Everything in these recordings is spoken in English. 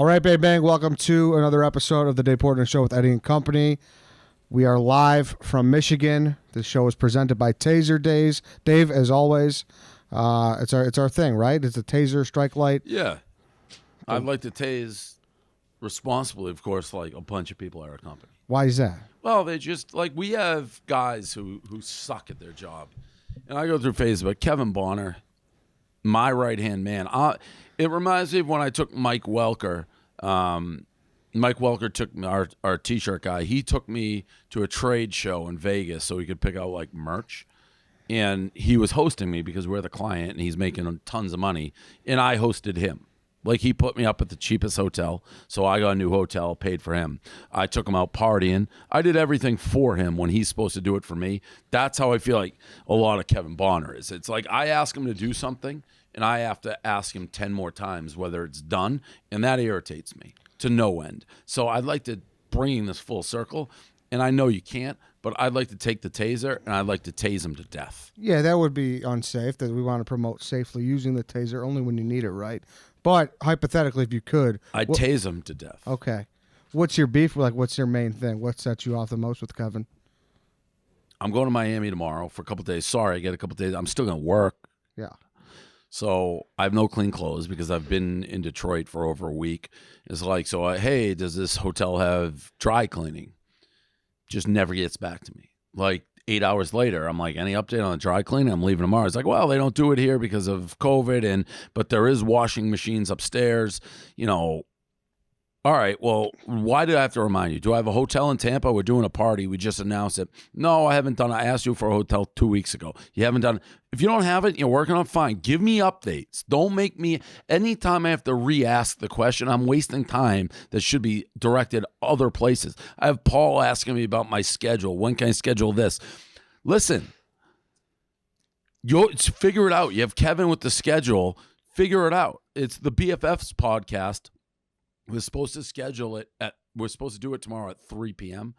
All right, Bang Bang, welcome to another episode of the Dave Portnoy Show with Eddie and Company. We are live from Michigan. This show is presented by Taser Days. Dave, as always, it's our thing, right? It's a taser strike light. Yeah. I'd like to tase responsibly, of course, like a bunch of people at our company. Why is that? Well, they just, like, we have guys who suck at their job. And I go through phases, but Kevin Bonner, my right-hand man, it reminds me of when I took Mike Welker. Mike Welker took our T-shirt guy. He took me to a trade show in Vegas so he could pick out, like, merch. And he was hosting me because we're the client, and he's making tons of money. And I hosted him. Like, he put me up at the cheapest hotel, so I got a new hotel, paid for him. I took him out partying. I did everything for him when he's supposed to do it for me. That's how I feel like a lot of Kevin Bonner is. It's like I ask him to do something, and I have to ask him 10 more times whether it's done, and that irritates me to no end. So I'd like to bring this full circle, and I know you can't, but I'd like to take the taser, and I'd like to tase him to death. Yeah, that would be unsafe. That we want to promote safely using the taser only when you need it, right? But hypothetically, if you could, I'd tase him to death. Okay. What's your beef? Like, what's your main thing? What sets you off the most with Kevin? I'm going to Miami tomorrow for a couple days. Sorry, I get a couple days. I'm still going to work. Yeah. So I have no clean clothes because I've been in Detroit for over a week. It's like, hey, does this hotel have dry cleaning? Just never gets back to me. Like 8 hours later, I'm like, any update on the dry cleaning? I'm leaving tomorrow. It's like, well, they don't do it here because of COVID, but there is washing machines upstairs. You know, all right, well, why did I have to remind you? Do I have a hotel in Tampa? We're doing a party. We just announced it. No, I haven't done it. I asked you for a hotel 2 weeks ago. You haven't done it. If you don't have it, you're working on it, fine. Give me updates. Don't make me, anytime I have to re-ask the question, I'm wasting time that should be directed other places. I have Paul asking me about my schedule. When can I schedule this? Listen, figure it out. You have Kevin with the schedule. Figure it out. It's the BFFs podcast. We're supposed to schedule it we're supposed to do it tomorrow at 3 p.m.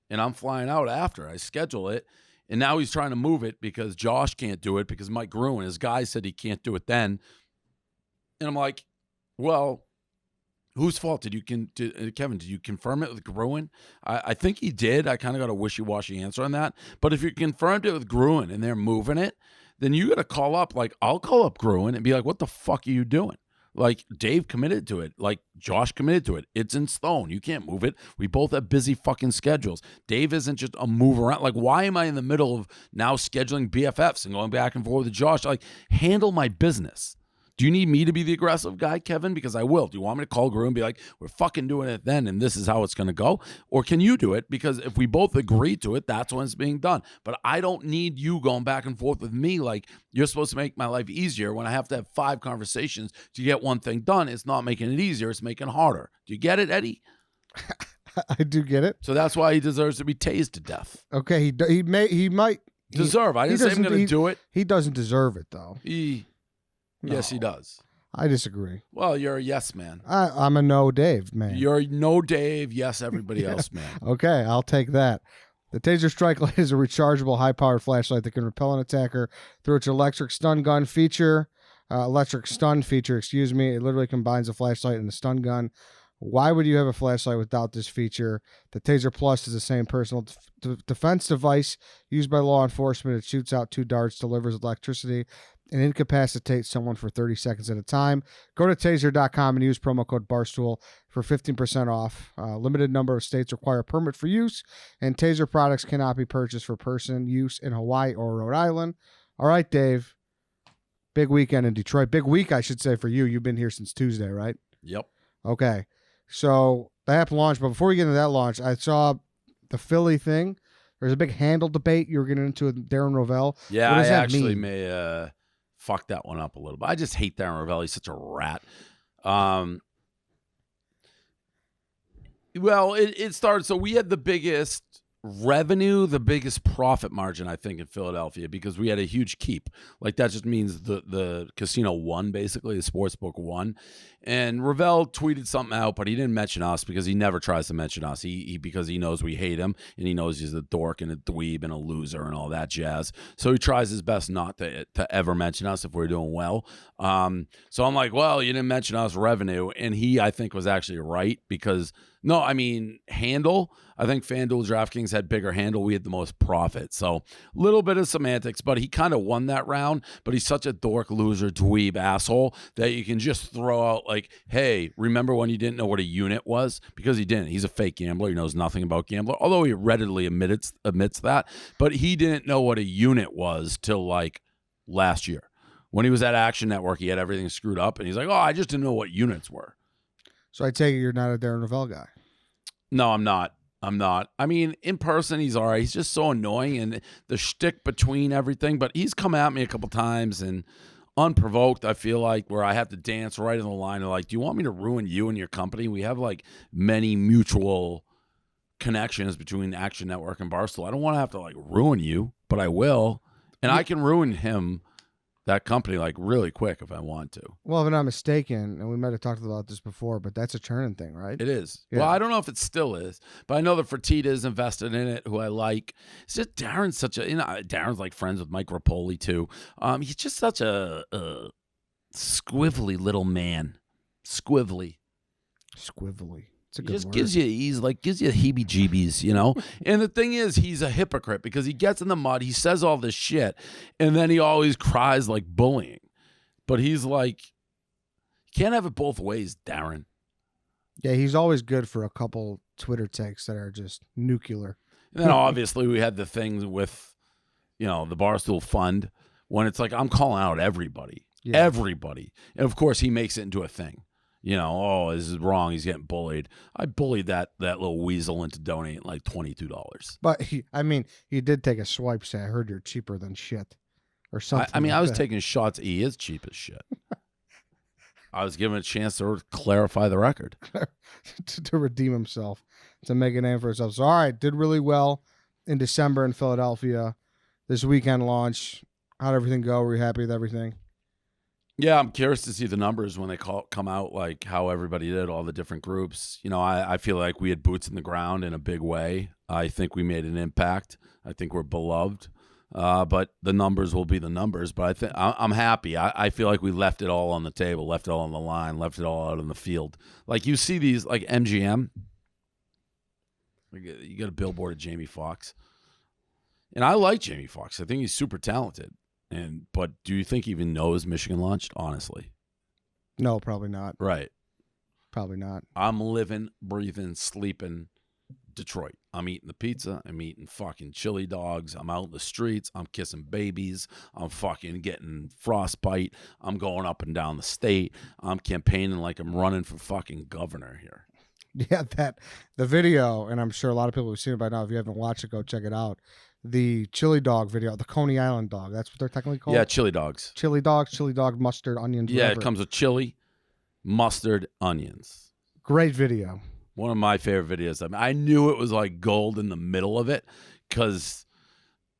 And I'm flying out after. I schedule it. And now he's trying to move it because Josh can't do it because Mike Gruen, his guy, said he can't do it then. And I'm like, well, whose fault? Kevin, did you confirm it with Gruen? I think he did. I kind of got a wishy-washy answer on that. But if you confirmed it with Gruen and they're moving it, then you got to call up. Like, I'll call up Gruen and be like, what the fuck are you doing? Like, Dave committed to it. Like, Josh committed to it. It's in stone. You can't move it. We both have busy fucking schedules. Dave isn't just a move around. Like, why am I in the middle of now scheduling BFFs and going back and forth with Josh? Like, handle my business. Do you need me to be the aggressive guy, Kevin? Because I will. Do you want me to call Gru and be like, we're fucking doing it then, and this is how it's going to go? Or can you do it? Because if we both agree to it, that's when it's being done. But I don't need you going back and forth with me like you're supposed to make my life easier when I have to have 5 conversations to get one thing done. It's not making it easier. It's making it harder. Do you get it, Eddie? I do get it. So that's why he deserves to be tased to death. Okay, he might deserve. I didn't say I'm going to do it. He doesn't deserve it, though. No. Yes, he does. I disagree. Well, you're a yes man. I'm a no Dave man. You're a no Dave, yes everybody else man. Okay, I'll take that. The Taser Strike Light is a rechargeable, high-powered flashlight that can repel an attacker through its electric stun feature. It literally combines a flashlight and a stun gun. Why would you have a flashlight without this feature? The Taser Plus is the same personal defense device used by law enforcement. It shoots out 2 darts, delivers electricity, and incapacitates someone for 30 seconds at a time. Go to taser.com and use promo code Barstool for 15% off. Limited number of states require a permit for use, and Taser products cannot be purchased for person use in Hawaii or Rhode Island. All right, Dave. Big weekend in Detroit. Big week, I should say, for you. You've been here since Tuesday, right? Yep. Okay. So the app launched, but before we get into that launch, I saw the Philly thing. There's a big handle debate you were getting into with Darren Rovell. Yeah, I actually may fuck that one up a little bit. I just hate Darren Rovell. He's such a rat. Well, it started. So we had the biggest revenue, the biggest profit margin, I think, in Philadelphia, because we had a huge keep. Like, that just means the casino won, basically. The sportsbook won. And Rovell tweeted something out, but he didn't mention us because he never tries to mention us. Because he knows we hate him, and he knows he's a dork and a dweeb and a loser and all that jazz. So he tries his best not to ever mention us if we're doing well. So I'm like, well, you didn't mention us revenue. And he, I think, was actually right because, no, I mean, handle. I think FanDuel, DraftKings had bigger handle. We had the most profit. So a little bit of semantics, but he kind of won that round. But he's such a dork, loser, dweeb asshole that you can just throw out like, hey, remember when you didn't know what a unit was? Because he didn't. He's a fake gambler. He knows nothing about gambler, although he readily admits that. But he didn't know what a unit was till like last year. When he was at Action Network, he had everything screwed up. And he's like, oh, I just didn't know what units were. So I take it you're not a Darren Rovell guy. No, I'm not. I mean, in person, he's all right. He's just so annoying, and the shtick between everything. But he's come at me a couple times, and unprovoked, I feel like, where I have to dance right in the line of like, do you want me to ruin you and your company? We have like many mutual connections between Action Network and Barstool. I don't want to have to like ruin you, but I will. And I can ruin him, that company, like really quick if I want to. Well, if I'm not mistaken, and we might have talked about this before, but that's a churning thing, right? It is. Yeah. Well, I don't know if it still is, but I know that Fertitta is invested in it, who I like. It's just Darren's such a, Darren's like friends with Mike Rapoli too. He's just such a squivelly little man. Squivelly. It's a He good just word. gives you heebie-jeebies, And the thing is, he's a hypocrite because he gets in the mud, he says all this shit, and then he always cries like bullying. But he's like, you can't have it both ways, Darren. Yeah, he's always good for a couple Twitter takes that are just nuclear. And then obviously we had the things with, the Barstool Fund when it's like, I'm calling out everybody. Yeah. Everybody. And of course he makes it into a thing. Oh, this is wrong. He's getting bullied. I bullied that little weasel into donating like $22. But he did take a swipe. Say, I heard you're cheaper than shit, or something. I was taking shots. He is cheap as shit. I was given a chance to clarify the record, to redeem himself, to make a name for himself. So, all right, did really well in December in Philadelphia. This weekend launch, how'd everything go? Were you happy with everything? Yeah, I'm curious to see the numbers when they come out, like how everybody did, all the different groups. I feel like we had boots in the ground in a big way. I think we made an impact. I think we're beloved. But the numbers will be the numbers. But I'm happy. I feel like we left it all on the table, left it all on the line, left it all out on the field. Like you see these, like MGM. You got a billboard of Jamie Foxx. And I like Jamie Foxx. I think he's super talented. But do you think he even knows Michigan launched? Honestly, No, probably not. right? Probably not. I'm living, breathing, sleeping Detroit. I'm eating the pizza. I'm eating fucking chili dogs. I'm out in the streets. I'm kissing babies. I'm fucking getting frostbite. I'm going up and down the state. I'm campaigning like I'm running for fucking governor here. Yeah, the video, and I'm sure a lot of people have seen it by now. If you haven't watched it, go check it out. The chili dog video, the Coney Island dog. That's what they're technically called. Yeah, chili dogs. Chili dogs, chili dog, mustard, onions. Yeah, whatever. it comes with chili, mustard, onions. Great video. One of my favorite videos. I knew it was like gold in the middle of it because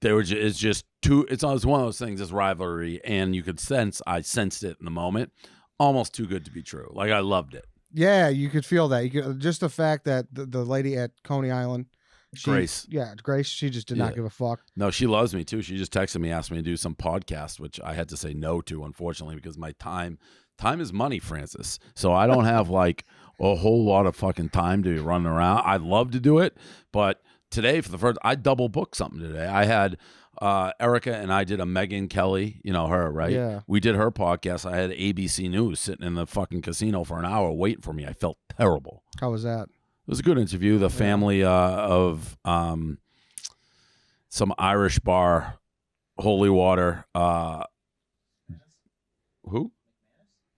it's just too. It's one of those things. This rivalry, and you could sense. I sensed it in the moment. Almost too good to be true. Like I loved it. Yeah, you could feel that. You could just the fact that the lady at Coney Island. Grace. Yeah, Grace. She just did not give a fuck. No, she loves me too. She just texted me, asked me to do some podcast, which I had to say no to, unfortunately, because my time is money, Francis. So I don't have like a whole lot of fucking time to be running around. I'd love to do it, but today for the first, I double booked something today. I had Erica and I did a Megyn Kelly, her, right? Yeah. We did her podcast. I had ABC News sitting in the fucking casino for an hour waiting for me. I felt terrible. How was that? It was a good interview. The family of some Irish bar, Holy Water. Who?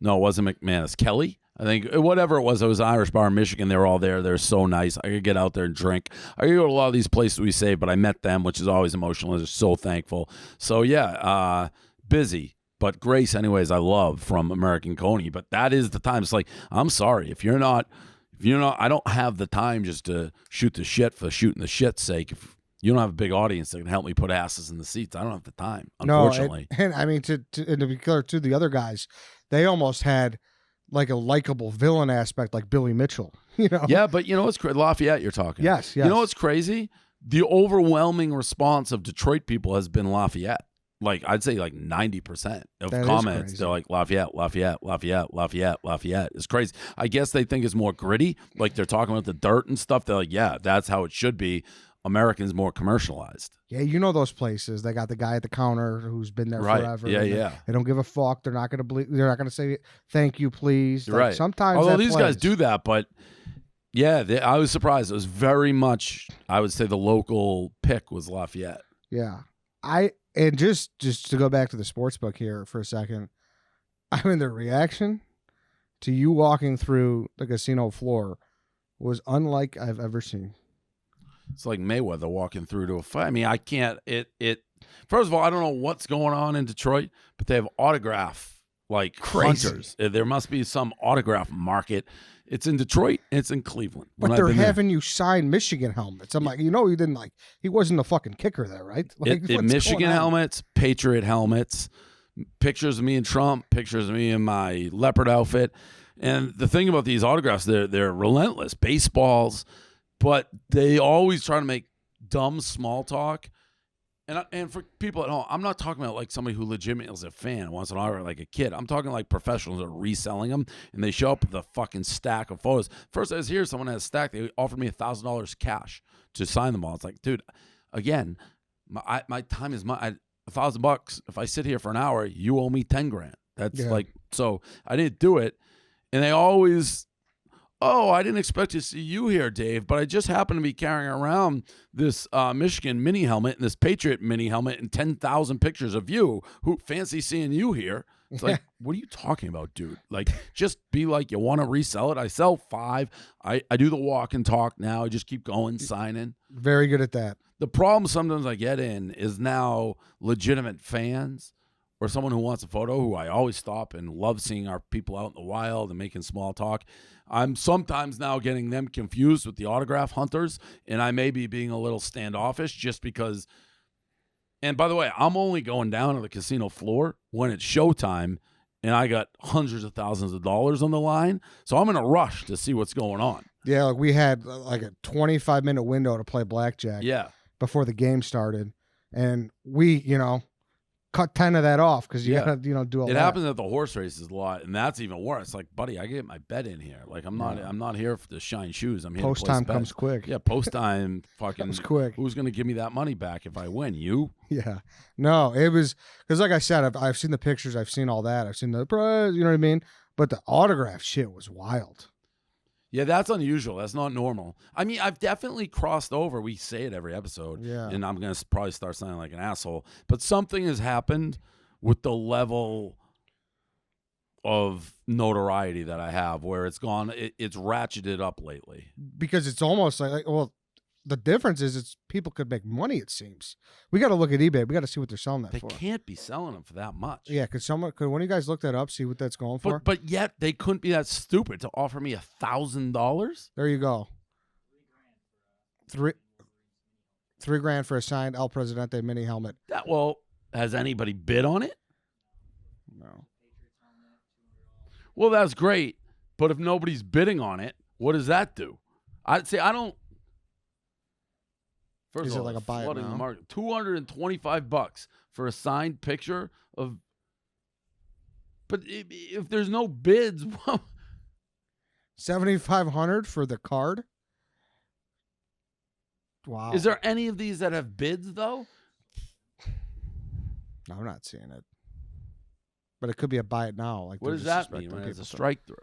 No, it wasn't McManus. Kelly? I think whatever it was Irish bar in Michigan. They were all there. They're so nice. I could get out there and drink. I could go to a lot of these places we save, but I met them, which is always emotional. They're so thankful. So yeah, busy. But Grace, anyways, I love from American Coney. But that is the time. It's like, I'm sorry if you're not I don't have the time just to shoot the shit for shooting the shit's sake. If you don't have a big audience that can help me put asses in the seats, I don't have the time, unfortunately. No, and I mean, and to be clear, too, the other guys, they almost had like a likable villain aspect, like Billy Mitchell. Yeah, but you know what's crazy? Lafayette, you're talking. Yes. You know what's crazy? The overwhelming response of Detroit people has been Lafayette. Like, I'd say like 90% of That is comments, crazy. they're like, Lafayette. It's crazy. I guess they think it's more gritty. Like, they're talking about the dirt and stuff. They're like, yeah, that's how it should be. American's more commercialized. Yeah, those places. They got the guy at the counter who's been there Right. forever. Yeah. They don't give a fuck. They're not going to They're not going to say thank you, please. Like, Right. Sometimes, although that these plays. guys do that, but yeah, I was surprised. It was very much, I would say, the local pick was Lafayette. Yeah, and just to go back to the sports book here for a second. I mean, the reaction to you walking through the casino floor was unlike I've ever seen. It's like Mayweather walking through to a fight. I mean, I can't. First of all, I don't know what's going on in Detroit, but they have autograph like Crazy. hunters. There must be some autograph market. It's in Detroit and it's in Cleveland. But they're having you sign Michigan helmets. I'm like, he didn't he wasn't the fucking kicker there, right? Like, Michigan helmets, Patriot helmets, pictures of me and Trump, pictures of me in my leopard outfit. And the thing about these autographs, they're relentless. Baseballs, but they always try to make dumb small talk. And for people at home, I'm not talking about like somebody who legitimately is a fan and wants an autograph like a kid. I'm talking like professionals that are reselling them, and they show up with a fucking stack of photos. First I was here, someone had a stack. They offered me $1,000 cash to sign them all. It's like, dude, again, my time is $1,000. If I sit here for an hour, you owe me $10,000. That's like, so I didn't do it. And they always, I didn't expect to see you here, Dave, but I just happen to be carrying around this Michigan mini helmet and this Patriot mini helmet and 10,000 pictures of you. Who fancy seeing you here? It's like, what are you talking about, dude? Like, just be like, you want to resell it? I sell 5. I do the walk and talk now. I just keep going, signing. Very good at that. The problem sometimes I get in is now legitimate fans or someone who wants a photo, who I always stop and love seeing our people out in the wild and making small talk. I'm sometimes now getting them confused with the autograph hunters, and I may be being a little standoffish just because. And by the way, I'm only going down to the casino floor when it's showtime, and I got hundreds of thousands of dollars on the line, so I'm in a rush to see what's going on. Yeah, like we had like a 25-minute window to play blackjack. Yeah. Before the game started, and we, cut 10 of that off because you gotta, do a lot. It happens at the horse races a lot, and that's even worse. Like, buddy, I get my bet in here. Like, I'm not here to shine shoes. I'm here. Post to place time bets. comes quick. Yeah, post time fucking comes quick. Who's gonna give me that money back if I win? You? Yeah. No, it was because, like I said, I've seen the pictures, I've seen all that, I've seen the prize. You know what I mean? But the autograph shit was wild. Yeah, that's unusual. That's not normal. I mean, I've definitely crossed over. We say it every episode. Yeah. And I'm going to probably start sounding like an asshole. But something has happened with the level of notoriety that I have where it's gone, it's ratcheted up lately. Because it's almost like the difference is it's people could make money, it seems. We got to look at eBay. We got to see what they're selling that They for. They can't be selling them for that much. Yeah, could one of you guys look that up, see what that's going for? But yet they couldn't be that stupid to offer me $1,000. There you go. $3,000 for a signed El Presidente mini helmet. Has anybody bid on it? No. Well, that's great. But if nobody's bidding on it, what does that do? I'd say I don't. First Is of it all, like a buy it flooding now? the market. $225 for a signed picture of. But if there's no bids, $7,500 for the card. Wow. Is there any of these that have bids though? No, I'm not seeing it. But it could be a buy it now. Like, What does that mean when it's a strike through?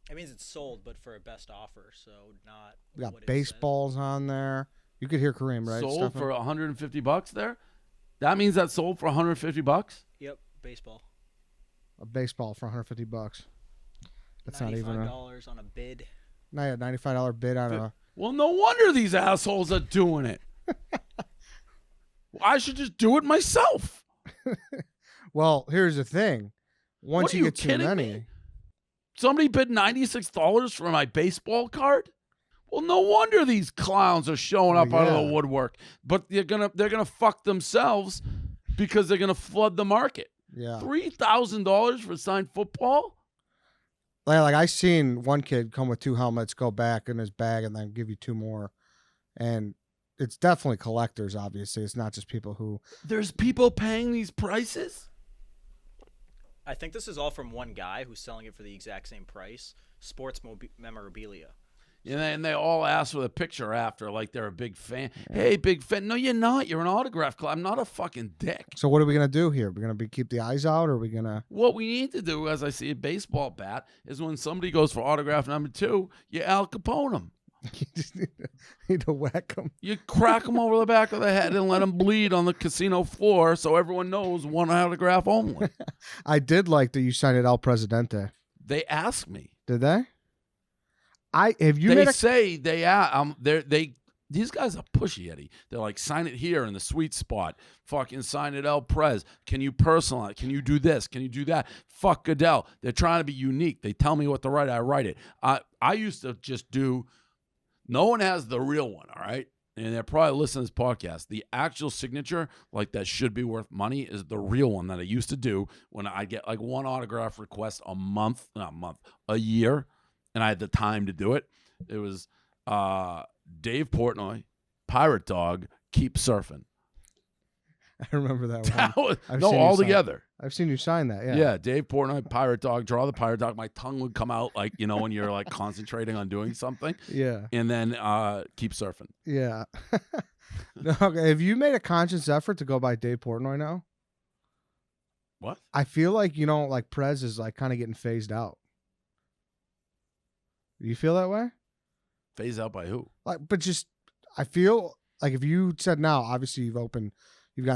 It means it's sold, but for a best offer, so not. We got what it baseballs on there. You could hear Kareem, right? Sold Stefan? for $150 there. That means that sold for $150. Yep, baseball. A baseball for $150. That's not even $95 on a bid. a $95 bid on a. Well, no wonder these assholes are doing it. I should just do it myself. Well, here's the thing. Once What, are you you get too kidding many, me? Somebody bid $96 for my baseball card? Well, no wonder these clowns are showing up out of the woodwork. But they're gonna fuck themselves because they're gonna flood the market. Yeah. $3,000 for signed football? Like I seen one kid come with 2 helmets, go back in his bag, and then give you 2 more. And it's definitely collectors, obviously. It's not just people who... There's people paying these prices? I think this is all from one guy who's selling it for the exact same price. Sports memorabilia. And they all ask for the picture after, like they're a big fan. Hey, big fan. No, you're not. You're an autograph club. I'm not a fucking dick. So what are we going to do here? We're going to keep the eyes out, or are we going to... What we need to do, as I see a baseball bat, is when somebody goes for autograph number 2, you Al Capone them. You just need to whack them. You crack them over the back of the head and let them bleed on the casino floor so everyone knows one autograph only. I did like that you signed it El Presidente. They ask me. Did they? Say these guys are pushy, Eddie. They're like, sign it here in the sweet spot. Fucking sign it El Prez. Can you personalize? Can you do this? Can you do that? Fuck Goodell. They're trying to be unique. They tell me what to write. I write it. I used to just do, no one has the real one, all right? And they're probably listening to this podcast. The actual signature, like that should be worth money, is the real one that I used to do when I get like one autograph request a year. And I had the time to do it. It was Dave Portnoy, Pirate Dog, Keep Surfing. I remember that one. All together. I've seen you sign that, yeah. Yeah, Dave Portnoy, Pirate Dog, draw the Pirate Dog. My tongue would come out like, when you're like concentrating on doing something. Yeah. And then Keep Surfing. Yeah. Okay, have you made a conscious effort to go by Dave Portnoy now? What? I feel like, like Prez is like kind of getting phased out. Do you feel that way? Phased out by who? I feel like if you said now, obviously you've gotten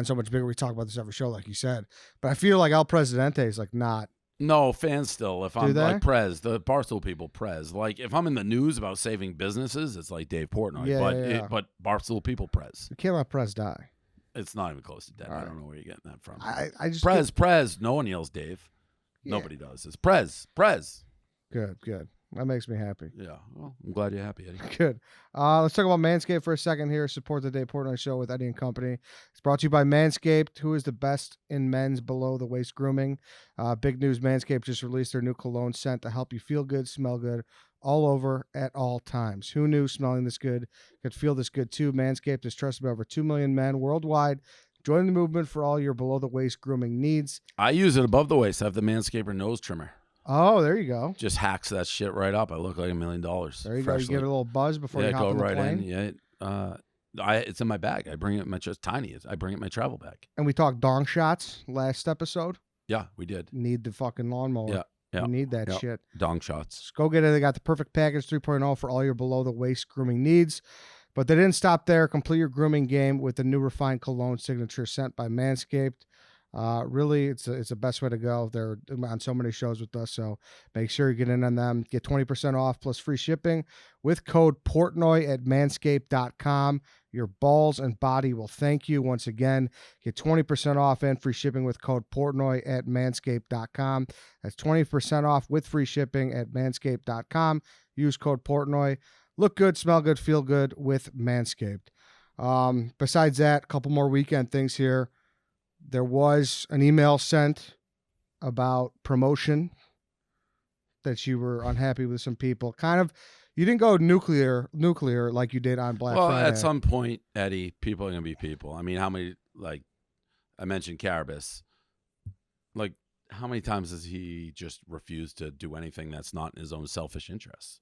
so much bigger. We talk about this every show, like you said. But I feel like El Presidente is like not. No, fans still. If I'm they? like Prez, the Barstool people, Prez. Like if I'm in the news about saving businesses, it's like Dave Portnoy. Yeah, but Barstool people, Prez. You can't let Prez die. It's not even close to dead. Right. I don't know where you're getting that from. I just Prez. No one yells Dave. Yeah. Nobody does. It's Prez. Good. That makes me happy. Yeah. Well, I'm glad you're happy, Eddie. Good. Let's talk about Manscaped for a second here. Support the Dave Portnoy Show with Eddie and Company. It's brought to you by Manscaped, who is the best in men's below-the-waist grooming. Big news, Manscaped just released their new cologne scent to help you feel good, smell good, all over at all times. Who knew smelling this good could feel this good, too? Manscaped is trusted by over 2 million men worldwide. Join the movement for all your below-the-waist grooming needs. I use it above the waist. I have the Manscaper nose trimmer. Oh, there you go. Just hacks that shit right up. I look like $1 million. There you go. You give it a little buzz before you hop go on the right plane. in. Yeah. It's in my bag. I bring it in it's tiny. I bring it in my travel bag. And we talked dong shots last episode. Yeah, we did. Need the fucking lawnmower. Yeah. You need that shit. Dong shots. Just go get it. They got the perfect package 3.0 for all your below-the-waist grooming needs. But they didn't stop there. Complete your grooming game with the new refined cologne signature sent by Manscaped. Really, it's the best way to go. They're on so many shows with us, so make sure you get in on them. Get 20% off plus free shipping with code Portnoy at manscaped.com. Your balls and body will thank you. Once again, get 20% off and free shipping with code Portnoy at manscaped.com. That's 20% off with free shipping at manscaped.com. Use code Portnoy. Look good, smell good, feel good with Manscaped. Besides that, a couple more weekend things here. There was an email sent about promotion that you were unhappy with some people. Kind of, you didn't go nuclear like you did on Black Friday. Well, at some point, Eddie, people are going to be people. I mean, how many, like, I mentioned Carabas. Like, how many times has he just refused to do anything that's not in his own selfish interests?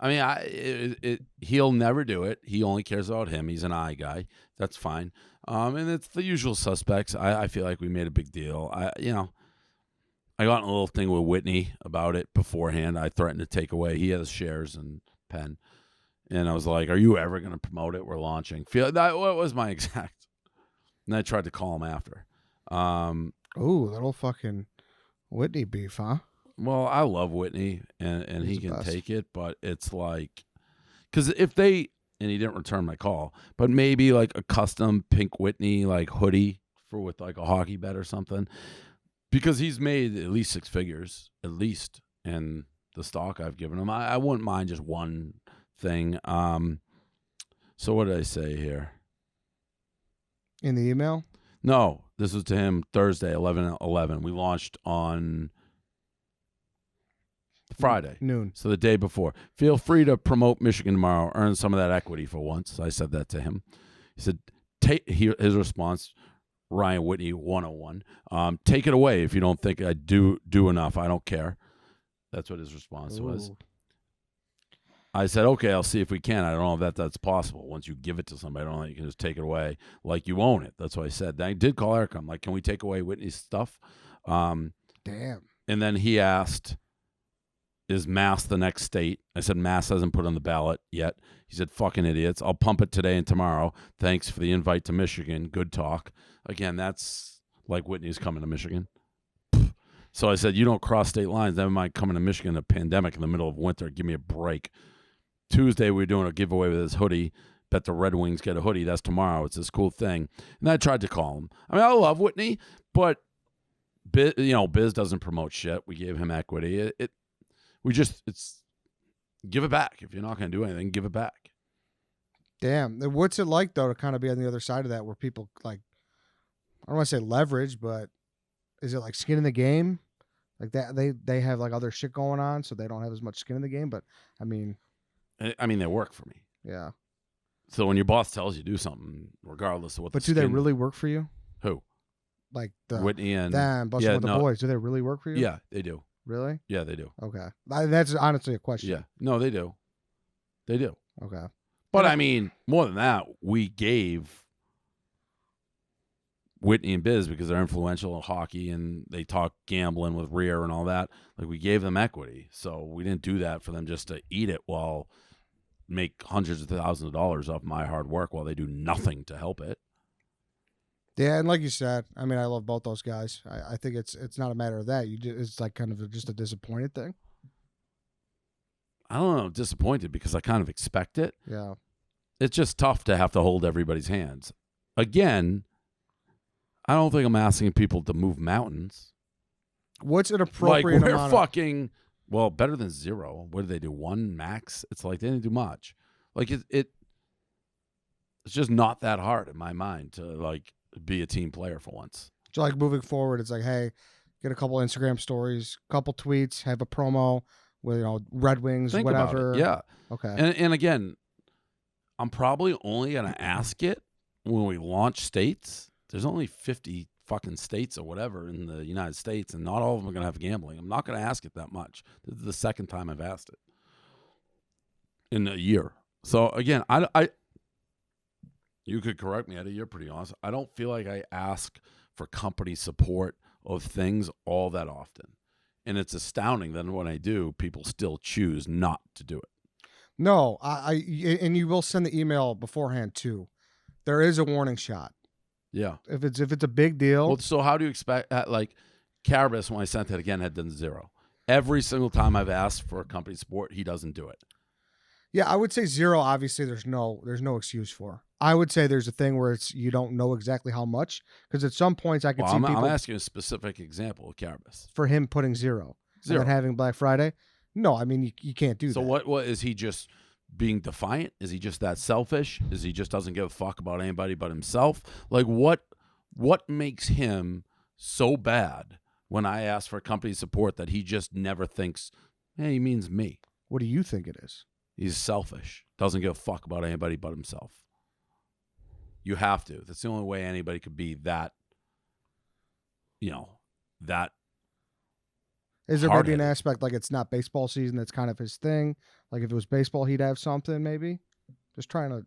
I mean, he'll never do it. He only cares about him. He's an eye guy. That's fine. And it's the usual suspects. I feel like we made a big deal. I got in a little thing with Whitney about it beforehand. I threatened to take away. He has shares in Penn. And I was like, are you ever going to promote it? We're launching. What was my exact? And I tried to call him after. Ooh, little fucking Whitney beef, huh? Well, I love Whitney, and He's he the can best. take it, but it's like, because if they, and he didn't return my call, but maybe like a custom pink Whitney like hoodie with like a hockey bet or something, because he's made at least 6 figures, at least, and the stock I've given him. I wouldn't mind just one thing. So what did I say here? In the email? No, this was to him Thursday, 11/11. We launched on Friday. Noon. So the day before. Feel free to promote Michigan tomorrow. Earn some of that equity for once. I said that to him. He said, his response, Ryan Whitney 101. Take it away if you don't think I do enough. I don't care. That's what his response was. I said, okay, I'll see if we can. I don't know if that's possible. Once you give it to somebody, I don't know if you can just take it away like you own it. That's what I said. Then I did call Eric. I'm like, can we take away Whitney's stuff? Damn. And then he asked, is Mass the next state? I said, Mass hasn't put on the ballot yet. He said, fucking idiots. I'll pump it today and tomorrow. Thanks for the invite to Michigan. Good talk. Again, that's like Whitney's coming to Michigan. So I said, you don't cross state lines. Never mind coming to Michigan in a pandemic in the middle of winter. Give me a break. Tuesday, we were doing a giveaway with his hoodie. Bet the Red Wings get a hoodie. That's tomorrow. It's this cool thing. And I tried to call him. I mean, I love Whitney, but Biz doesn't promote shit. We gave him equity. It's give it back. If you're not going to do anything, give it back. Damn. What's it like, though, to kind of be on the other side of that where people, like, I don't want to say leverage, but is it like skin in the game? Like that they have like other shit going on, so they don't have as much skin in the game. But, I mean, they work for me. Yeah. So when your boss tells you do something, regardless of what. But do they really work for you? Who? Like Whitney and Bosco with the boys. Do they really work for you? Yeah, they do. Really? Yeah, they do. Okay. That's honestly a question. Yeah. No, they do. They do. Okay. But I mean, more than that, we gave Whitney and Biz because they're influential in hockey and they talk gambling with Rear and all that. Like, we gave them equity. So we didn't do that for them just to eat it while make hundreds of thousands of dollars off my hard work while they do nothing to help it. Yeah, and like you said, I mean, I love both those guys. I think it's not a matter of that. It's like kind of just a disappointed thing. I don't know, disappointed because I kind of expect it. Yeah. It's just tough to have to hold everybody's hands. Again, I don't think I'm asking people to move mountains. What's an appropriate like, amount? Well, better than zero. What did they do? 1 max? It's like they didn't do much. Like it's just not that hard in my mind to like be a team player for once. So like moving forward, it's like, hey, get a couple Instagram stories, couple tweets, have a promo with Red Wings, Think whatever. About it. Yeah. Okay. And again, I'm probably only gonna ask it when we launch states. There's only 50 fucking states or whatever in the United States, and not all of them are going to have gambling. I'm not going to ask it that much. This is the second time I've asked it in a year. So, again, you could correct me, Eddie. You're pretty honest. I don't feel like I ask for company support of things all that often. And it's astounding that when I do, people still choose not to do it. No, and you will send the email beforehand, too. There is a warning shot. Yeah. If it's a big deal. Well, so how do you expect, like, Carabas, when I sent it again, had done 0. Every single time I've asked for a company support, he doesn't do it. Yeah, I would say 0, obviously, there's no excuse for. I would say there's a thing where it's you don't know exactly how much, because at some points I could see people. I'm asking a specific example of Carabas. For him putting 0. And then having Black Friday? No, I mean, you can't do that. So what is he just being defiant? Is he just that selfish? Is he just doesn't give a fuck about anybody but himself? Like, what makes him so bad when I ask for company support that he just never thinks, hey, he means me? What do you think it is? He's selfish. Doesn't give a fuck about anybody but himself. You have to. That's the only way anybody could be that, that. Is there maybe an aspect like it's not baseball season that's kind of his thing? Like if it was baseball, he'd have something maybe? Just trying to,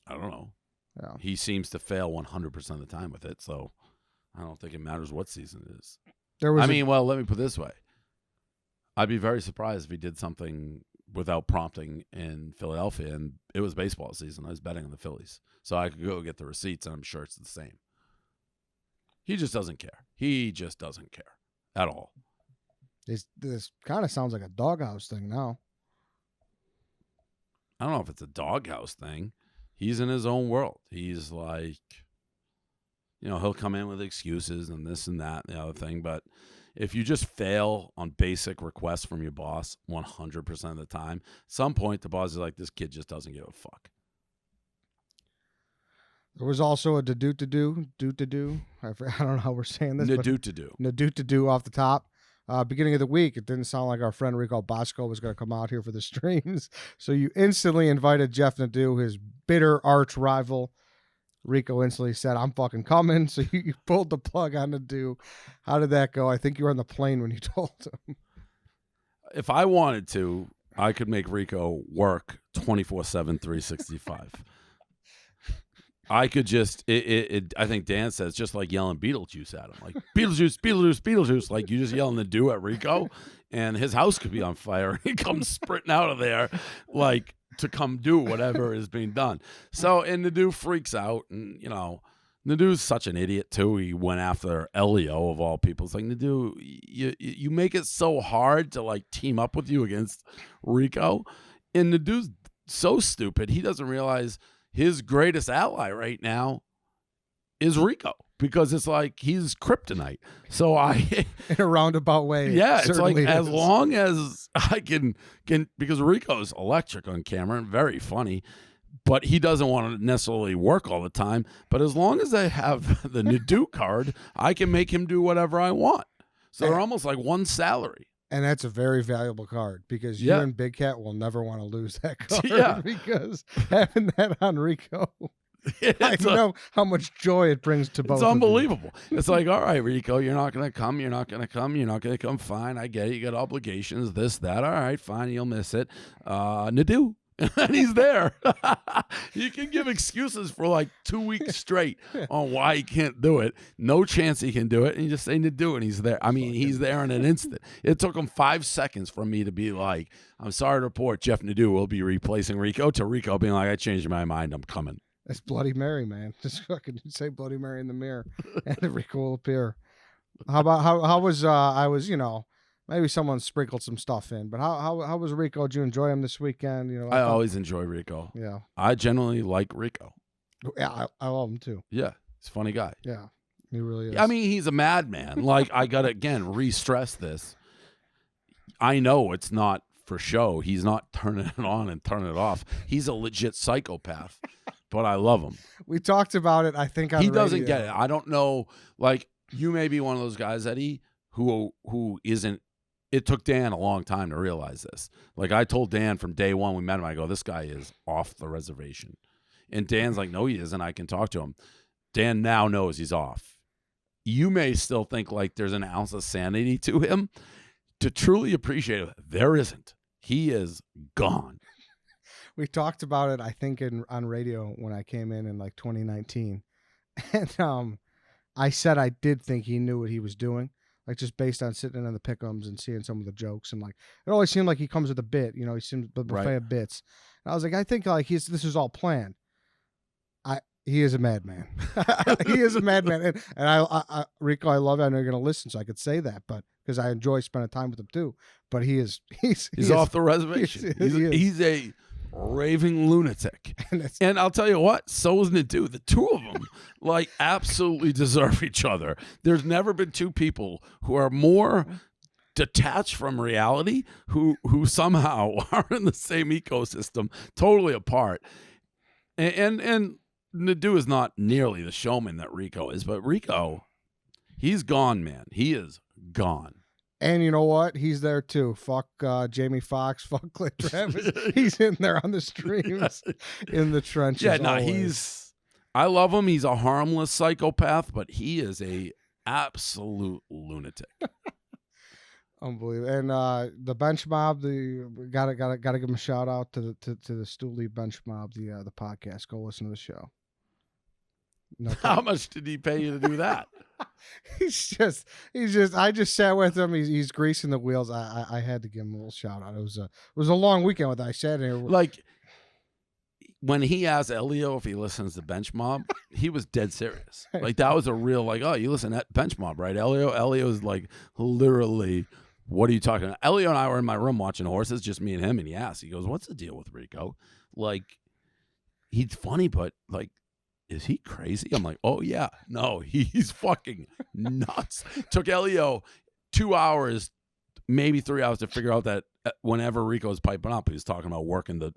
I don't know. Yeah. He seems to fail 100% of the time with it, so I don't think it matters what season it is. Let me put it this way. I'd be very surprised if he did something without prompting in Philadelphia, and it was baseball season. I was betting on the Phillies, so I could go get the receipts, and I'm sure it's the same. He just doesn't care. He just doesn't care at all. This kind of sounds like a doghouse thing now. I don't know if it's a doghouse thing. He's in his own world. He's like, he'll come in with excuses and this and that and the other thing. But if you just fail on basic requests from your boss 100% of the time, some point the boss is like, this kid just doesn't give a fuck. There was also a do. I don't know how we're saying this. Nadu off the top. Beginning of the week, it didn't sound like our friend Rico Bosco was going to come out here for the streams. So you instantly invited Jeff Nadu, his bitter arch rival. Rico instantly said, I'm fucking coming. So you pulled the plug on Nadu. How did that go? I think you were on the plane when you told him. If I wanted to, I could make Rico work 24/7, 365. I could just, I think Dan says, just like yelling Beetlejuice at him. Like, Beetlejuice, Beetlejuice, Beetlejuice. Like, you just yelling Nadu at Rico, and his house could be on fire. He comes sprinting out of there, like, to come do whatever is being done. So, and Nadu freaks out, and, you know, Nadu's such an idiot, too. He went after Elio, of all people. It's like, Nadu, you make it so hard to, like, team up with you against Rico. And Nadu's so stupid, he doesn't realize his greatest ally right now is Rico, because it's like he's kryptonite. So in a roundabout way. Yeah, it's like as long as I can, because Rico's electric on camera and very funny, but he doesn't want to necessarily work all the time. But as long as I have the Nadu card, I can make him do whatever I want. So they're almost like one salary. And that's a very valuable card, because you and Big Cat will never want to lose that card because having that on Rico, I know how much joy it brings to both. It's unbelievable. It's like, all right, Rico, you're not going to come. You're not going to come. You're not going to come. Fine. I get it. You got obligations, this, that. All right, fine. You'll miss it. Nadu. And he's there. You can give excuses for like 2 weeks straight on why he can't do it. No chance he can do it. And you just say Nadu, and he's there. I mean, he's there in an instant. It took him 5 seconds for me to be like, I'm sorry to report, Jeff Nadu will be replacing Rico, to Rico being like, I changed my mind. I'm coming. That's Bloody Mary, man. Just fucking say Bloody Mary in the mirror, and Rico will appear. How about how was I was, you know, maybe someone sprinkled some stuff in, but how was Rico? Did you enjoy him this weekend? You know, I always enjoy Rico. Yeah, I generally like Rico. Yeah, I love him too. Yeah, he's a funny guy. Yeah, he really is. I mean, he's a madman. Like, I gotta again re-stress this. I know it's not for show. He's not turning it on and turning it off. He's a legit psychopath, but I love him. We talked about it, I think, on he radio. Doesn't get it. I don't know. Like, you may be one of those guys, Eddie, who isn't. It took Dan a long time to realize this. Like, I told Dan from day one we met him, I go, this guy is off the reservation. And Dan's like, no, he isn't. I can talk to him. Dan now knows he's off. You may still think like there's an ounce of sanity to him. To truly appreciate it, there isn't. He is gone. We talked about it, I think, on radio when I came in like 2019. And I said I did think he knew what he was doing. Like, just based on sitting in on the pick'ems and seeing some of the jokes, and like, it always seemed like he comes with a bit, you know, he seems the buffet of bits. And I was like, I think like this is all planned. He is a madman. He is a madman. And I Rico, I love it. I know you're gonna listen, so I could say that, but because I enjoy spending time with him too. But he's off the reservation. He's a raving lunatic. And I'll tell you what, so is Nadu. The two of them like absolutely deserve each other. There's never been two people who are more detached from reality, who somehow are in the same ecosystem, totally apart. And Nadu is not nearly the showman that Rico is, but Rico, he's gone, man. He is gone. And you know what? He's there too. Fuck Jamie Foxx. Fuck Clay Travis. He's in there on the streams, in the trenches. Yeah, no, I love him. He's a harmless psychopath, but he is a absolute lunatic. Unbelievable. And the bench mob, gotta give him a shout out to the Stooley bench mob, the podcast. Go listen to the show. No How much did he pay you to do that? He's just I just sat with him. He's greasing the wheels. I had to give him a little shout out. It was a long weekend with I sat here. Like, when he asked Elio if he listens to Bench Mob, he was dead serious. Like, that was a real, like, oh, you listen to Bench Mob, right, Elio? Elio's like, literally, what are you talking about? Elio and I were in my room watching horses, just me and him, and he asked, he goes, what's the deal with Rico? Like, he's funny, but, like, is he crazy? I'm like, oh, yeah. No, he's fucking nuts. Took Elio 2 hours, maybe 3 hours to figure out that whenever Rico's piping up, he's talking about working the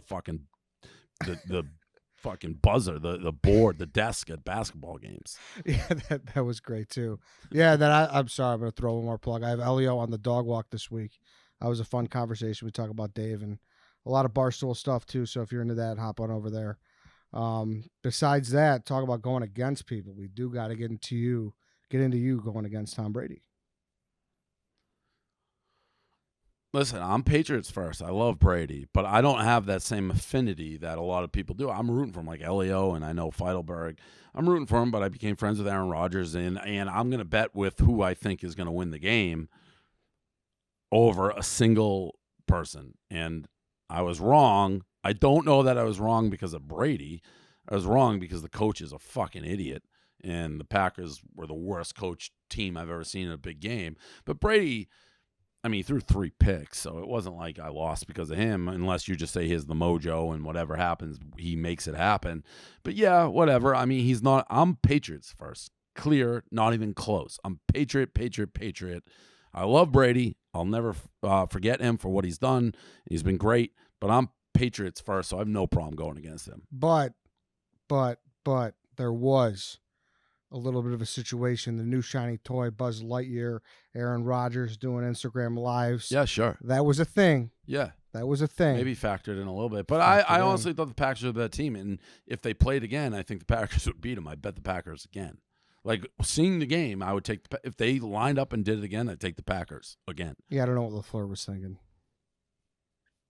fucking the fucking buzzer, the board, the desk at basketball games. Yeah, that was great too. Yeah, I'm sorry, I'm gonna throw one more plug. I have Elio on the dog walk this week. That was a fun conversation. We talk about Dave and a lot of Barstool stuff too. So if you're into that, hop on over there. Besides that, talk about going against people. We do got to get into you going against Tom Brady. Listen, I'm Patriots first. I love Brady, but I don't have that same affinity that a lot of people do. I'm rooting for him, like Elio, and I know Feidelberg. I'm rooting for him, but I became friends with Aaron Rodgers, and I'm going to bet with who I think is going to win the game over a single person. And I was wrong. I don't know that I was wrong because of Brady. I was wrong because the coach is a fucking idiot, and the Packers were the worst coached team I've ever seen in a big game. But Brady, I mean, he threw 3 picks, so it wasn't like I lost because of him, unless you just say he has the mojo and whatever happens, he makes it happen. But yeah, whatever. I mean, I'm Patriots first. Clear, not even close. I'm Patriot. I love Brady. I'll never forget him for what he's done. He's been great, but I'm Patriots first, so I have no problem going against him. But there was a little bit of a situation. The new shiny toy, Buzz Lightyear, Aaron Rodgers doing Instagram lives. Yeah, sure. That was a thing. Yeah. That was a thing. Maybe factored in a little bit. But I honestly thought the Packers were that team. And if they played again, I think the Packers would beat them. I bet the Packers again. Like, seeing the game, I would take if they lined up and did it again, I'd take the Packers again. Yeah, I don't know what LaFleur was thinking.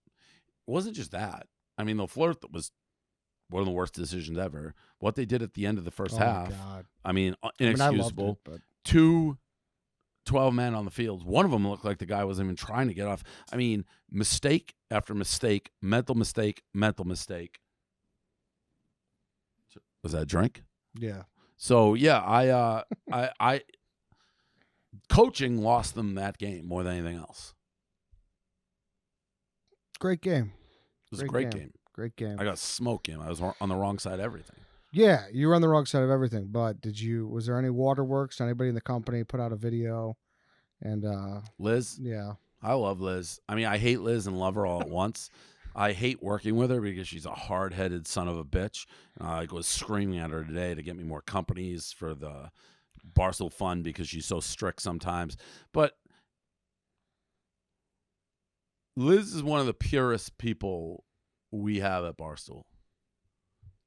It wasn't just that. I mean, LaFleur was one of the worst decisions ever. What they did at the end of the first half, God. I mean, inexcusable. I loved it, but... 2 12 men on the field. One of them looked like the guy wasn't even trying to get off. I mean, mistake after mistake, mental mistake. Was that a drink? Yeah. So yeah, I coaching lost them that game more than anything else. Great game. It was a great game. Great game. I got smoked him. I was on the wrong side of everything. Yeah, you were on the wrong side of everything. But was there any waterworks? Anybody in the company put out a video? And Liz? Yeah. I love Liz. I mean, I hate Liz and love her all at once. I hate working with her because she's a hard-headed son of a bitch. I was screaming at her today to get me more companies for the Barstool Fund because she's so strict sometimes. But Liz is one of the purest people we have at Barstool.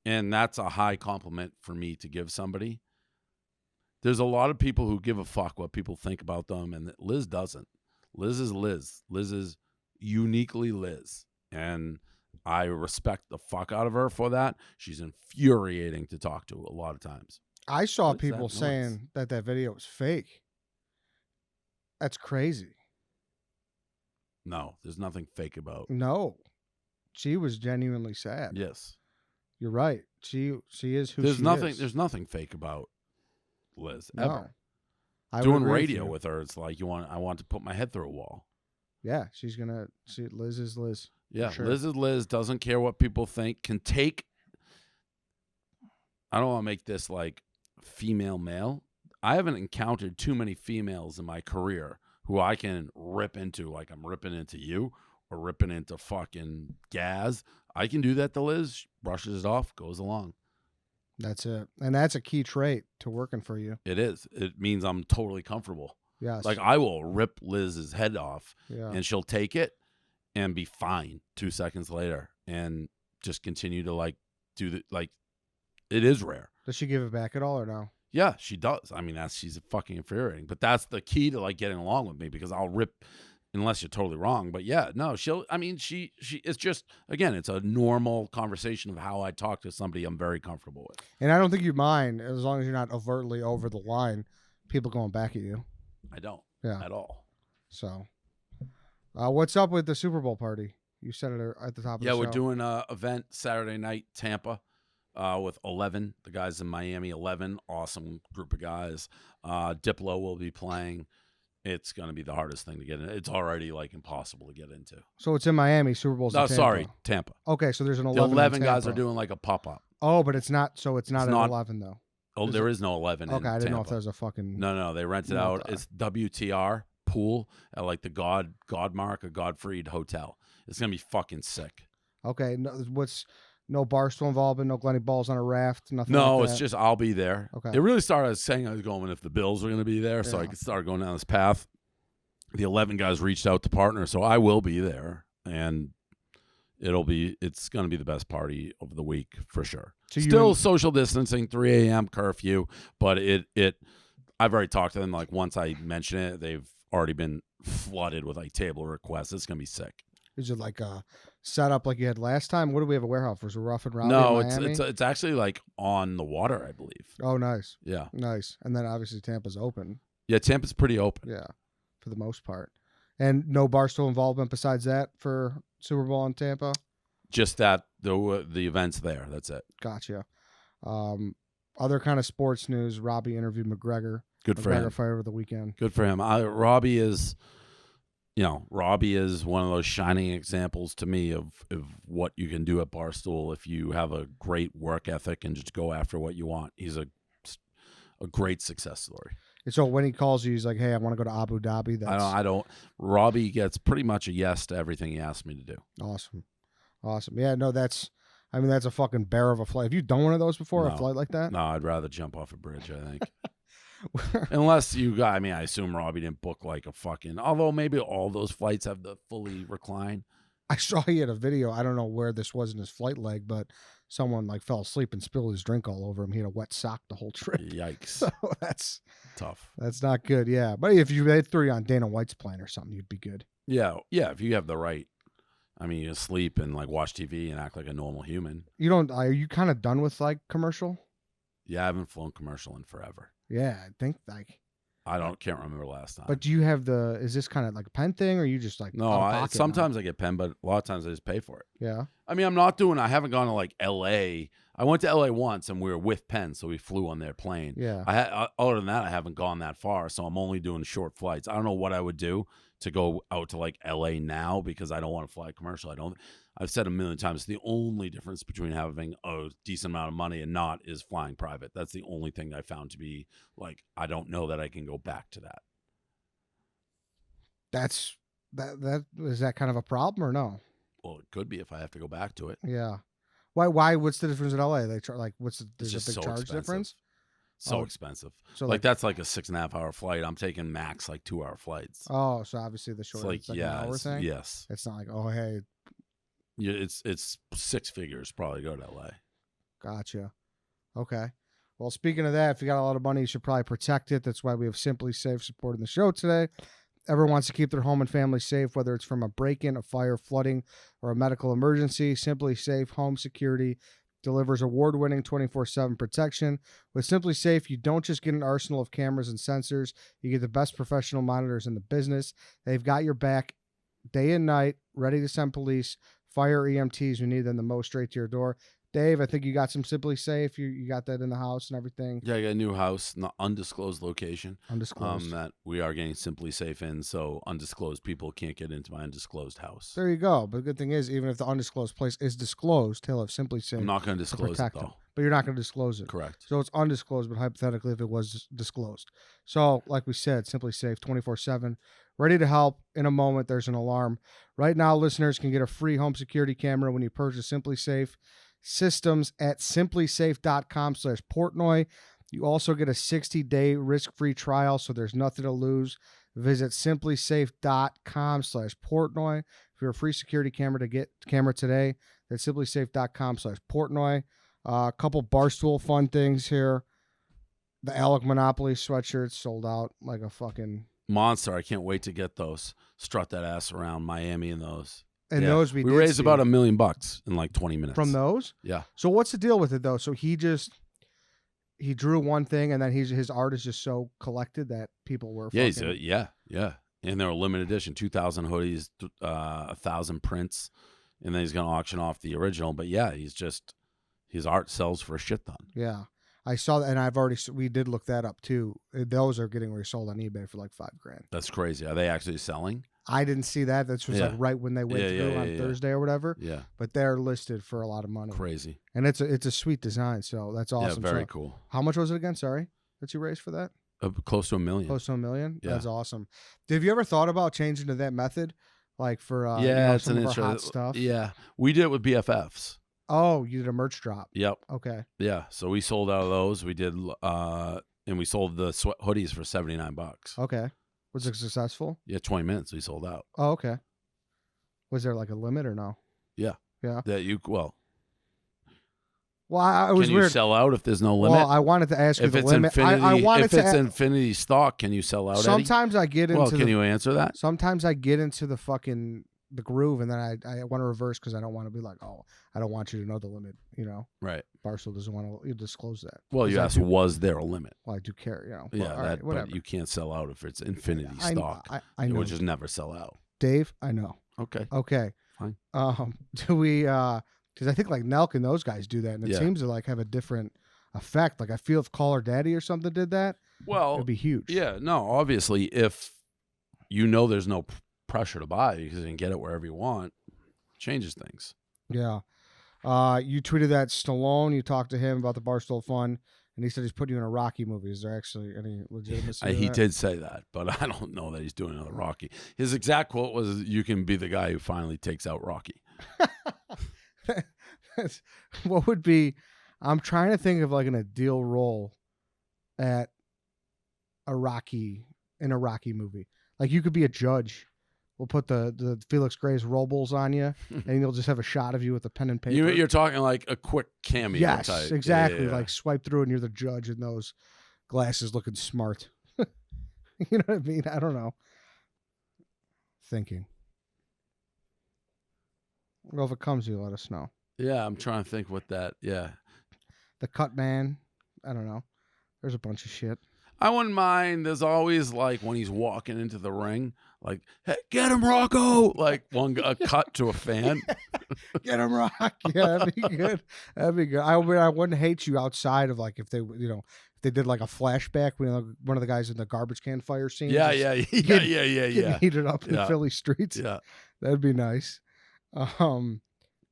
And that's a high compliment for me to give somebody. There's a lot of people who give a fuck what people think about them, and Liz doesn't. Liz is Liz. Liz is uniquely Liz. And I respect the fuck out of her for that. She's infuriating to talk to a lot of times. I saw people saying that video was fake. That's crazy. No, there's nothing fake about. No. She was genuinely sad. Yes. You're right. She is who there's she nothing, is. There's nothing fake about Liz, no. ever. I Doing radio with her, it's like I want to put my head through a wall. Yeah, Liz is Liz. Yeah, sure. Liz is Liz, doesn't care what people think, can take, I don't want to make this like female male. I haven't encountered too many females in my career who I can rip into like I'm ripping into you or ripping into fucking Gaz. I can do that to Liz, brushes it off, goes along. That's it. And that's a key trait to working for you. It is. It means I'm totally comfortable. Yes. Like I will rip Liz's head off and she'll take it and be fine 2 seconds later and just continue to like do the like it is rare. Does she give it back at all or no? Yeah, she does. I mean, she's fucking infuriating. But that's the key to like getting along with me because I'll rip unless you're totally wrong. But yeah, no, she it's just, again, it's a normal conversation of how I talk to somebody I'm very comfortable with. And I don't think you mind as long as you're not overtly over the line, people going back at you. I don't. Yeah. At all. So, what's up with the Super Bowl party? You said it at the top of the show. Yeah, we're doing an event Saturday night, Tampa, with 11. The guys in Miami, 11. Awesome group of guys. Diplo will be playing. It's going to be the hardest thing to get in. It's already like impossible to get into. So it's in Miami. Super Bowl's in Tampa. Sorry, Tampa. Okay, so there's an 11. The 11 guys are doing like a pop-up. Oh, but it's not. So it's not at 11 though. Oh, there is no 11 in Okay, I didn't know if Tampa. that was a fucking. No, they rent it out. It's WTR pool at like the Godmark or Godfried Hotel. It's gonna be fucking sick. Okay, no Barstool involvement, no Glenny Balls on a raft, nothing. No, like it's that? just I'll be there. Okay. It really started as saying I was going if the Bills were gonna be there, so I Yeah. could start going down this path. The 11 guys reached out to partner, so I will be there, and it's gonna be the best party of the week for sure. So Still social distancing, 3 a.m. curfew, but I've already talked to them. Like once I mention it, they've already been flooded with like table requests. It's gonna be sick. Is it like a setup like you had last time? What do we have a warehouse for? Was it Rough and Rowdy? No, in Miami? it's actually like on the water, I believe. Oh, nice, Yeah, nice. And then obviously Tampa's open. yeah. Tampa's pretty open. Yeah, for the most part. And no Barstool involvement besides that for Super Bowl in Tampa. Just that the events there. That's it. Gotcha. Other kind of sports news. Robbie interviewed McGregor. Good for McGregor him. fight over the weekend. Good for him. Robbie is one of those shining examples to me of what you can do at Barstool if you have a great work ethic and just go after what you want. He's a great success story. And so when he calls you, he's like, "Hey, I want to go to Abu Dhabi." That's I don't. Robbie gets pretty much a yes to everything he asks me to do. Awesome. Yeah, no, that's a fucking bear of a flight. Have you done one of those before? No. A flight like that? No, I'd rather jump off a bridge, I think. Unless you got, I assume Robbie didn't book like a fucking, although maybe all those flights have the fully recline. I saw he had a video. I don't know where this was in his flight leg, but someone like fell asleep and spilled his drink all over him. He had a wet sock the whole trip. Yikes. So that's Tough. That's not good. Yeah. But if you had 3 on Dana White's plane or something, you'd be good. Yeah. If you have the right, you sleep and like watch TV and act like a normal human. Are you kind of done with like commercial? Yeah, I haven't flown commercial in forever. Yeah. I think like. Can't remember last time. But do you have is this kind of like a pen thing or you just like. No, sometimes I get pen, but a lot of times I just pay for it. Yeah. I haven't gone to like LA. I went to LA once and we were with Penn, so we flew on their plane. Yeah. Other than that, I haven't gone that far, so I'm only doing short flights. I don't know what I would do to go out to like LA now because I don't want to fly commercial. I've said a million times, the only difference between having a decent amount of money and not is flying private. That's the only thing I found to be like, I don't know that I can go back to that. That is that kind of a problem or no? Well, it could be if I have to go back to it. Yeah. Why? What's the difference in LA? They there's It's a just big so charge expensive. difference? So expensive. So like that's like a 6.5 hour flight. I'm taking max like 2 hour flights. Oh, so obviously the short It's like, an hour thing? yes. It's not like, oh, hey. Yeah, it's 6 figures probably go to LA. Gotcha. Okay. Well, speaking of that, if you got a lot of money, you should probably protect it. That's why we have Simply Safe supporting the show today. Everyone wants to keep their home and family safe, whether it's from a break-in, a fire, flooding, or a medical emergency. Simply Safe Home Security delivers award-winning 24/7 protection. With Simply Safe, you don't just get an arsenal of cameras and sensors. You get the best professional monitors in the business. They've got your back day and night, ready to send police, fire, EMTs who need them the most straight to your door. Dave, I think you got some Simply Safe. You got that in the house and everything. Yeah, I got a new house, not undisclosed location. Undisclosed. That we are getting Simply Safe in, so undisclosed people can't get into my undisclosed house. There you go. But the good thing is, even if the undisclosed place is disclosed, he'll have Simply Safe. I'm not going to disclose it, though. But you're not going to disclose it. Correct. So it's undisclosed, but hypothetically, if it was disclosed. So, like we said, Simply Safe 24/7, ready to help in a moment. There's an alarm. Right now, listeners can get a free home security camera when you purchase Simply Safe systems at simplysafe.com/Portnoy. You also get a 60-day risk-free trial, so there's nothing to lose. Visit simplysafe.com/Portnoy for a free security camera today. That's simplysafe.com/Portnoy. A couple Barstool fun things here. The Alec Monopoly sweatshirts sold out like a fucking monster. I can't wait to get those. Strut that ass around Miami in those. And those we raised about $1 million in like 20 minutes. From those? Yeah. So what's the deal with it though? So he drew one thing and then his art is just so collected that people were yeah. And they're a limited edition, 2,000 hoodies, 1,000 prints, and then he's going to auction off the original. But yeah, his art sells for a shit ton. Yeah. I saw that, and we did look that up too. Those are getting resold on eBay for like $5,000. That's crazy. Are they actually selling? I didn't see that. That was like right when they went through on Thursday or whatever. Yeah. But they're listed for a lot of money. Crazy. And it's a sweet design, so that's awesome. Yeah, very cool. How much was it again? Sorry, that you raised for that? Close to $1 million. Close to $1 million. Yeah. That's awesome. Have you ever thought about changing to that method, like for it's some an of our hot stuff? Yeah, we did it with BFFs. Oh, you did a merch drop. Yep. Okay. Yeah, so we sold out of those. We did, and we sold the sweat hoodies for $79. Okay. Was it successful? Yeah, 20 minutes we sold out. Oh, okay. Was there like a limit or no? Yeah. Yeah. Well, I was can you weird. sell out if there's no limit? Well, I wanted to ask you if the it's limit. infinity, if it's infinity stock, can you sell out? Sometimes Eddie? I get into. Well, can you answer that? Sometimes I get into the fucking the groove, and then I want to reverse because I don't want to be like, oh, I don't want you to know the limit. Right. Barstool doesn't want to disclose that. Well, you asked, was there a limit? Well, I do care. Well, Yeah, right, whatever. But you can't sell out if it's infinity stock. I know. It would just never sell out. Dave, I know. Okay. Fine. Do we? Because I think like Nelk and those guys do that, and it seems to like have a different effect. Like I feel if Call Her Daddy or something did that, it'd be huge. Yeah, no, obviously if there's no pressure to buy because you can get it wherever you want, changes things. Yeah. You tweeted that Stallone, you talked to him about the Barstool Fund, and he said he's putting you in a Rocky movie. Is there actually any legitimacy to He that? did say that, but I don't know that he's doing another Rocky. His exact quote was, "You can be the guy who finally takes out Rocky." What would be? I'm trying to think of like an ideal role in a Rocky movie. Like you could be a judge. We'll put the Felix Gray's robles on you, and you'll just have a shot of you with a pen and paper. You're talking like a quick cameo. Yes, type. exactly. Yeah. Like swipe through, and you're the judge in those glasses, looking smart. You know what I mean? I don't know. Thinking. Well, if it comes, you let us know. Yeah, I'm trying to think what that. Yeah, the cut man. I don't know. There's a bunch of shit. I wouldn't mind. There's always like when he's walking into the ring, like, "Hey, get him, Rocco!" Like a cut to a fan. Get him, Rock. Yeah, that'd be good. That'd be good. I wouldn't hate you outside of like if they if they did like a flashback when one of the guys in the garbage can fire scene. Yeah. Getting heated up in Philly streets. Yeah, that'd be nice.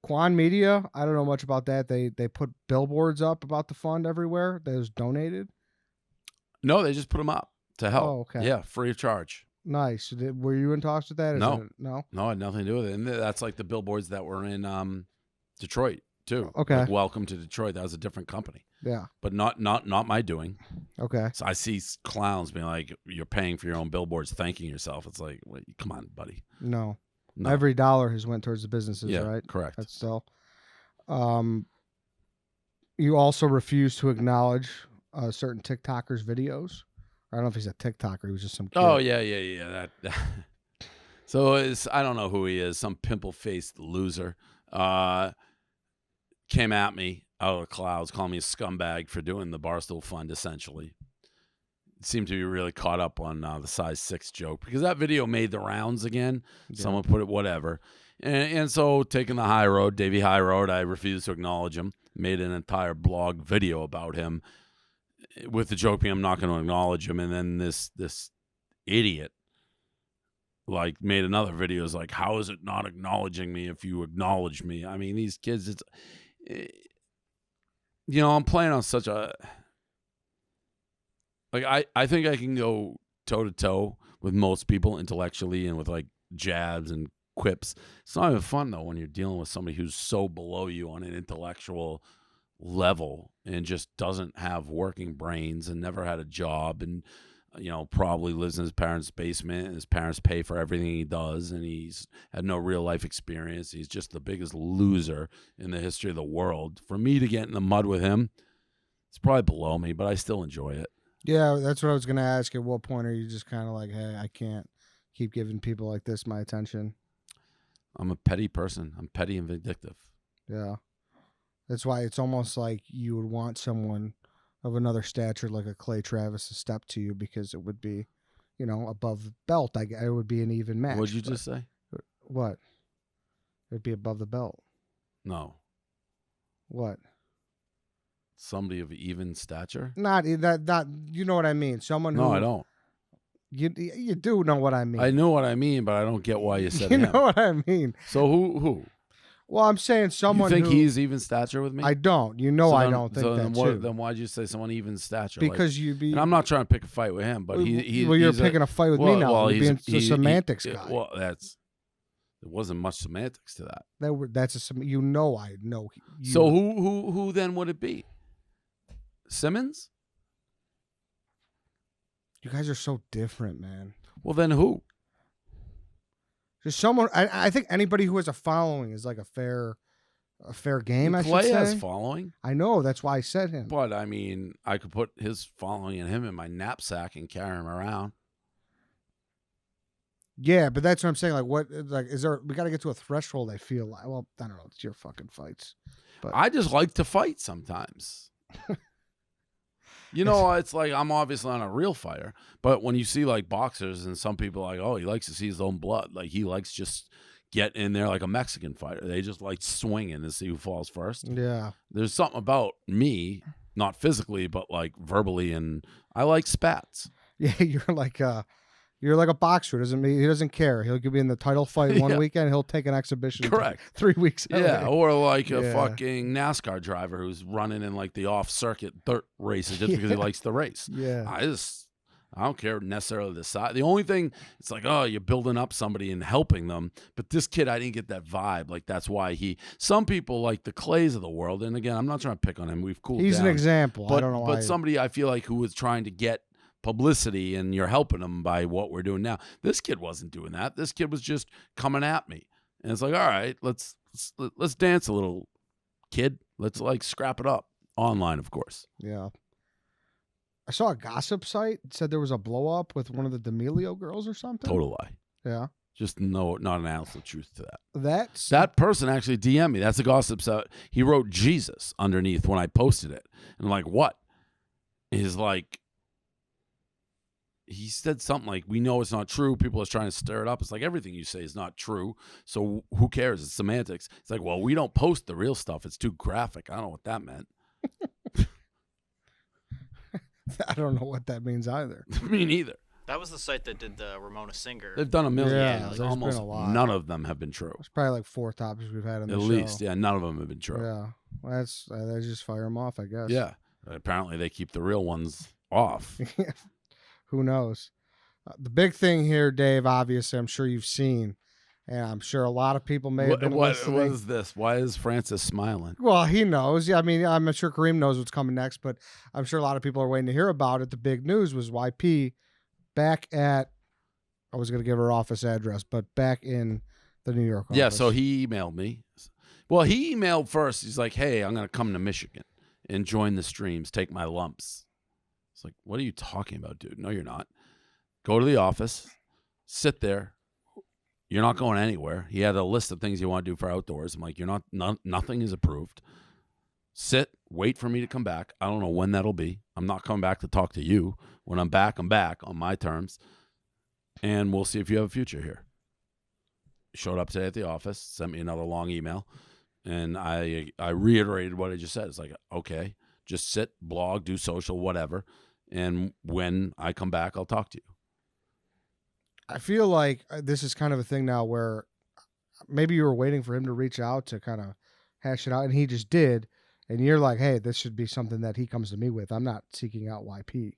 Quan Media, I don't know much about that. They put billboards up about the fund everywhere that was donated. No, they just put them up to help. Oh, okay. Yeah, free of charge. Nice. Were you in talks with that? No. No, I had nothing to do with it. And that's like the billboards that were in Detroit too. Okay. Like, welcome to Detroit. That was a different company. Yeah. But not my doing. Okay. So I see clowns being like, "You're paying for your own billboards, thanking yourself." It's like, wait, come on, buddy. No. Every dollar has went towards the businesses, right? Correct. That's still. You also refuse to acknowledge certain TikTokers' videos. I don't know if he's a TikToker. He was just some kid. Oh yeah. That. So I don't know who he is. Some pimple-faced loser came at me out of the clouds, calling me a scumbag for doing the Barstool Fund. Essentially, seemed to be really caught up on the size 6 joke because that video made the rounds again. Yeah. Someone put it whatever, and so taking the high road, Davey High Road, I refused to acknowledge him. Made an entire blog video about him with the joke being I'm not going to acknowledge him, and then this idiot like made another video. Is like, how is it not acknowledging me if you acknowledge me? I mean, these kids, I'm playing on such a like I think I can go toe to toe with most people intellectually and with like jabs and quips. It's not even fun though when you're dealing with somebody who's so below you on an intellectual level and just doesn't have working brains and never had a job and probably lives in his parents' basement and his parents pay for everything he does and he's had no real life experience. He's just the biggest loser in the history of the world. For me to get in the mud with him, it's probably below me, but I still enjoy it. Yeah, that's what I was going to ask. At what point are you just kind of like, hey, I can't keep giving people like this my attention? I'm a petty person. I'm petty and vindictive. Yeah. That's why it's almost like you would want someone of another stature like a Clay Travis to step to you because it would be, above the belt. It would be an even match. What'd you just say? What? It would be above the belt. No. What? Somebody of even stature? Not you know what I mean. Someone who. No, I don't. You do know what I mean. I know what I mean, but I don't get why you said you him. know what I mean. So who? Well, I'm saying someone You think who, he's even stature with me? I don't. You know, So I then- don't think so that then too. Then why'd you say someone even stature? Because you be. and I'm not trying to pick a fight with him, but well, he you're he's picking a fight with me now. well, You're he's- being a semantics guy. Well, there wasn't much semantics to that. That's you know I know. So who then would it be? Simmons? You guys are so different, man. Well, then who? Just someone. I think anybody who has a following is like a fair game. I should Clay say. has following, I know. That's why I said him. but I mean, I could put his following and him in my knapsack and carry him around. Yeah, but that's what I'm saying. Like, what? Like, is there? We got to get to a threshold. I feel like. Well, I don't know. It's your fucking fights. But I just like to fight sometimes. It's like I'm obviously not a real fighter, but when you see like boxers and some people are like, oh, he likes to see his own blood. Like he likes just get in there like a Mexican fighter. They just like swinging to see who falls first. yeah, There's something about me, not physically, but like verbally, and I like spats. yeah. You're like a boxer. He doesn't care. He'll be in the title fight one Yeah. weekend. He'll take an exhibition. Correct. 3 weeks. Yeah, away. or like a Yeah. fucking NASCAR driver who's running in like the off-circuit dirt races just because he likes the race. Yeah. I don't care necessarily the size. The only thing, it's like, oh, you're building up somebody and helping them. But this kid, I didn't get that vibe. Like, that's why some people like the Clays of the world. And again, I'm not trying to pick on him. We've cooled He's down. an example. But, I don't know why. but somebody I feel like who was trying to get publicity and you're helping them by what we're doing now. This kid wasn't doing that. This kid was just coming at me. And it's like, all right, let's dance a little, kid. Let's like scrap it up. Online, of course. Yeah. I saw a gossip site said there was a blow up with one of the D'Amelio girls or something. Total lie. Yeah. Just not an ounce of truth to that. That's That person actually DM'd me. That's a gossip site. He wrote Jesus underneath when I posted it. And I'm like, what? He's like, he said something like, we know it's not true. People are trying to stir it up. It's like everything you say is not true. So who cares? It's semantics. It's like, well, we don't post the real stuff. It's too graphic. I don't know what that meant. I don't know what that means either. Me neither. That was the site that did the Ramona Singer. They've done a million. Yeah, things. there's Almost been a lot. none of them have been true. It's probably like 4 topics we've had on the At show. least, yeah, none of them have been true. Yeah. Well, that's they just fire them off, I guess. Yeah. Apparently they keep the real ones off. Who knows? The big thing here, Dave, obviously, I'm sure you've seen, and I'm sure a lot of people may have been What listening. is this? Why is Francis smiling? Well, he knows. Yeah, I mean, I'm sure Kareem knows what's coming next, but I'm sure a lot of people are waiting to hear about it. The big news was YP back at, I was going to give her office address, but back in the New York office. Yeah, so he emailed me. Well, he emailed first. He's like, hey, I'm going to come to Michigan and join the streams, take my lumps. It's like, what are you talking about, dude? No, you're not. Go to the office, sit there. You're not going anywhere. He had a list of things you want to do for outdoors. I'm like, nothing is approved. Sit, wait for me to come back. I don't know when that'll be. I'm not coming back to talk to you. When I'm back on my terms. And we'll see if you have a future here. Showed up today at the office, sent me another long email. And I reiterated what I just said. It's like, okay, just sit, blog, do social, whatever. And when I come back, I'll talk to you. I feel like this is kind of a thing now where maybe you were waiting for him to reach out to kind of hash it out, and he just did. And you're like, hey, this should be something that he comes to me with. I'm not seeking out YP.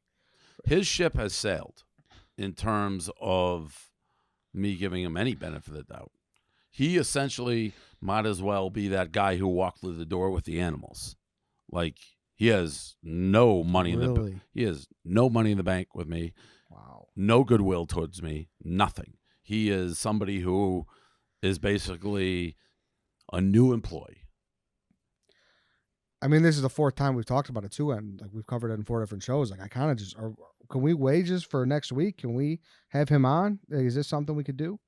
His ship has sailed in terms of me giving him any benefit of the doubt. He essentially might as well be that guy who walked through the door with the animals. Like, he has no money in the he has no money in the bank with me. Wow. No goodwill towards me. Nothing. He is somebody who is basically a new employee. I mean, this is the 4th time we've talked about it too, and like we've covered it in 4 different shows. Like, I kind of just can we wages for next week? Can we have him on? Is this something we could do?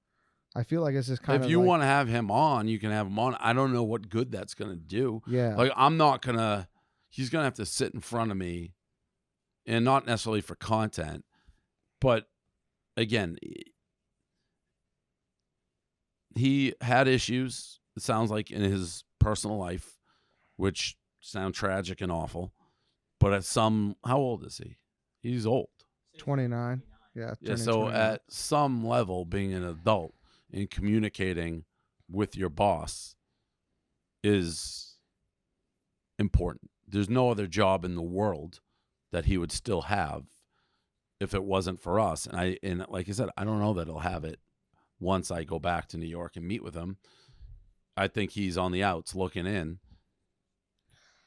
I feel like this is kind of. If you want to have him on, you can have him on. I don't know what good that's going to do. Yeah. Like, I'm not going to. He's going to have to sit in front of me, and not necessarily for content, but again, he had issues, it sounds like, in his personal life, which sound tragic and awful. But how old is he? He's old. 29. Yeah. Yeah. turn So into an at some level, being an adult and communicating with your boss is important. There's no other job in the world that he would still have if it wasn't for us. And like I said, I don't know that he'll have it once I go back to New York and meet with him. I think he's on the outs looking in,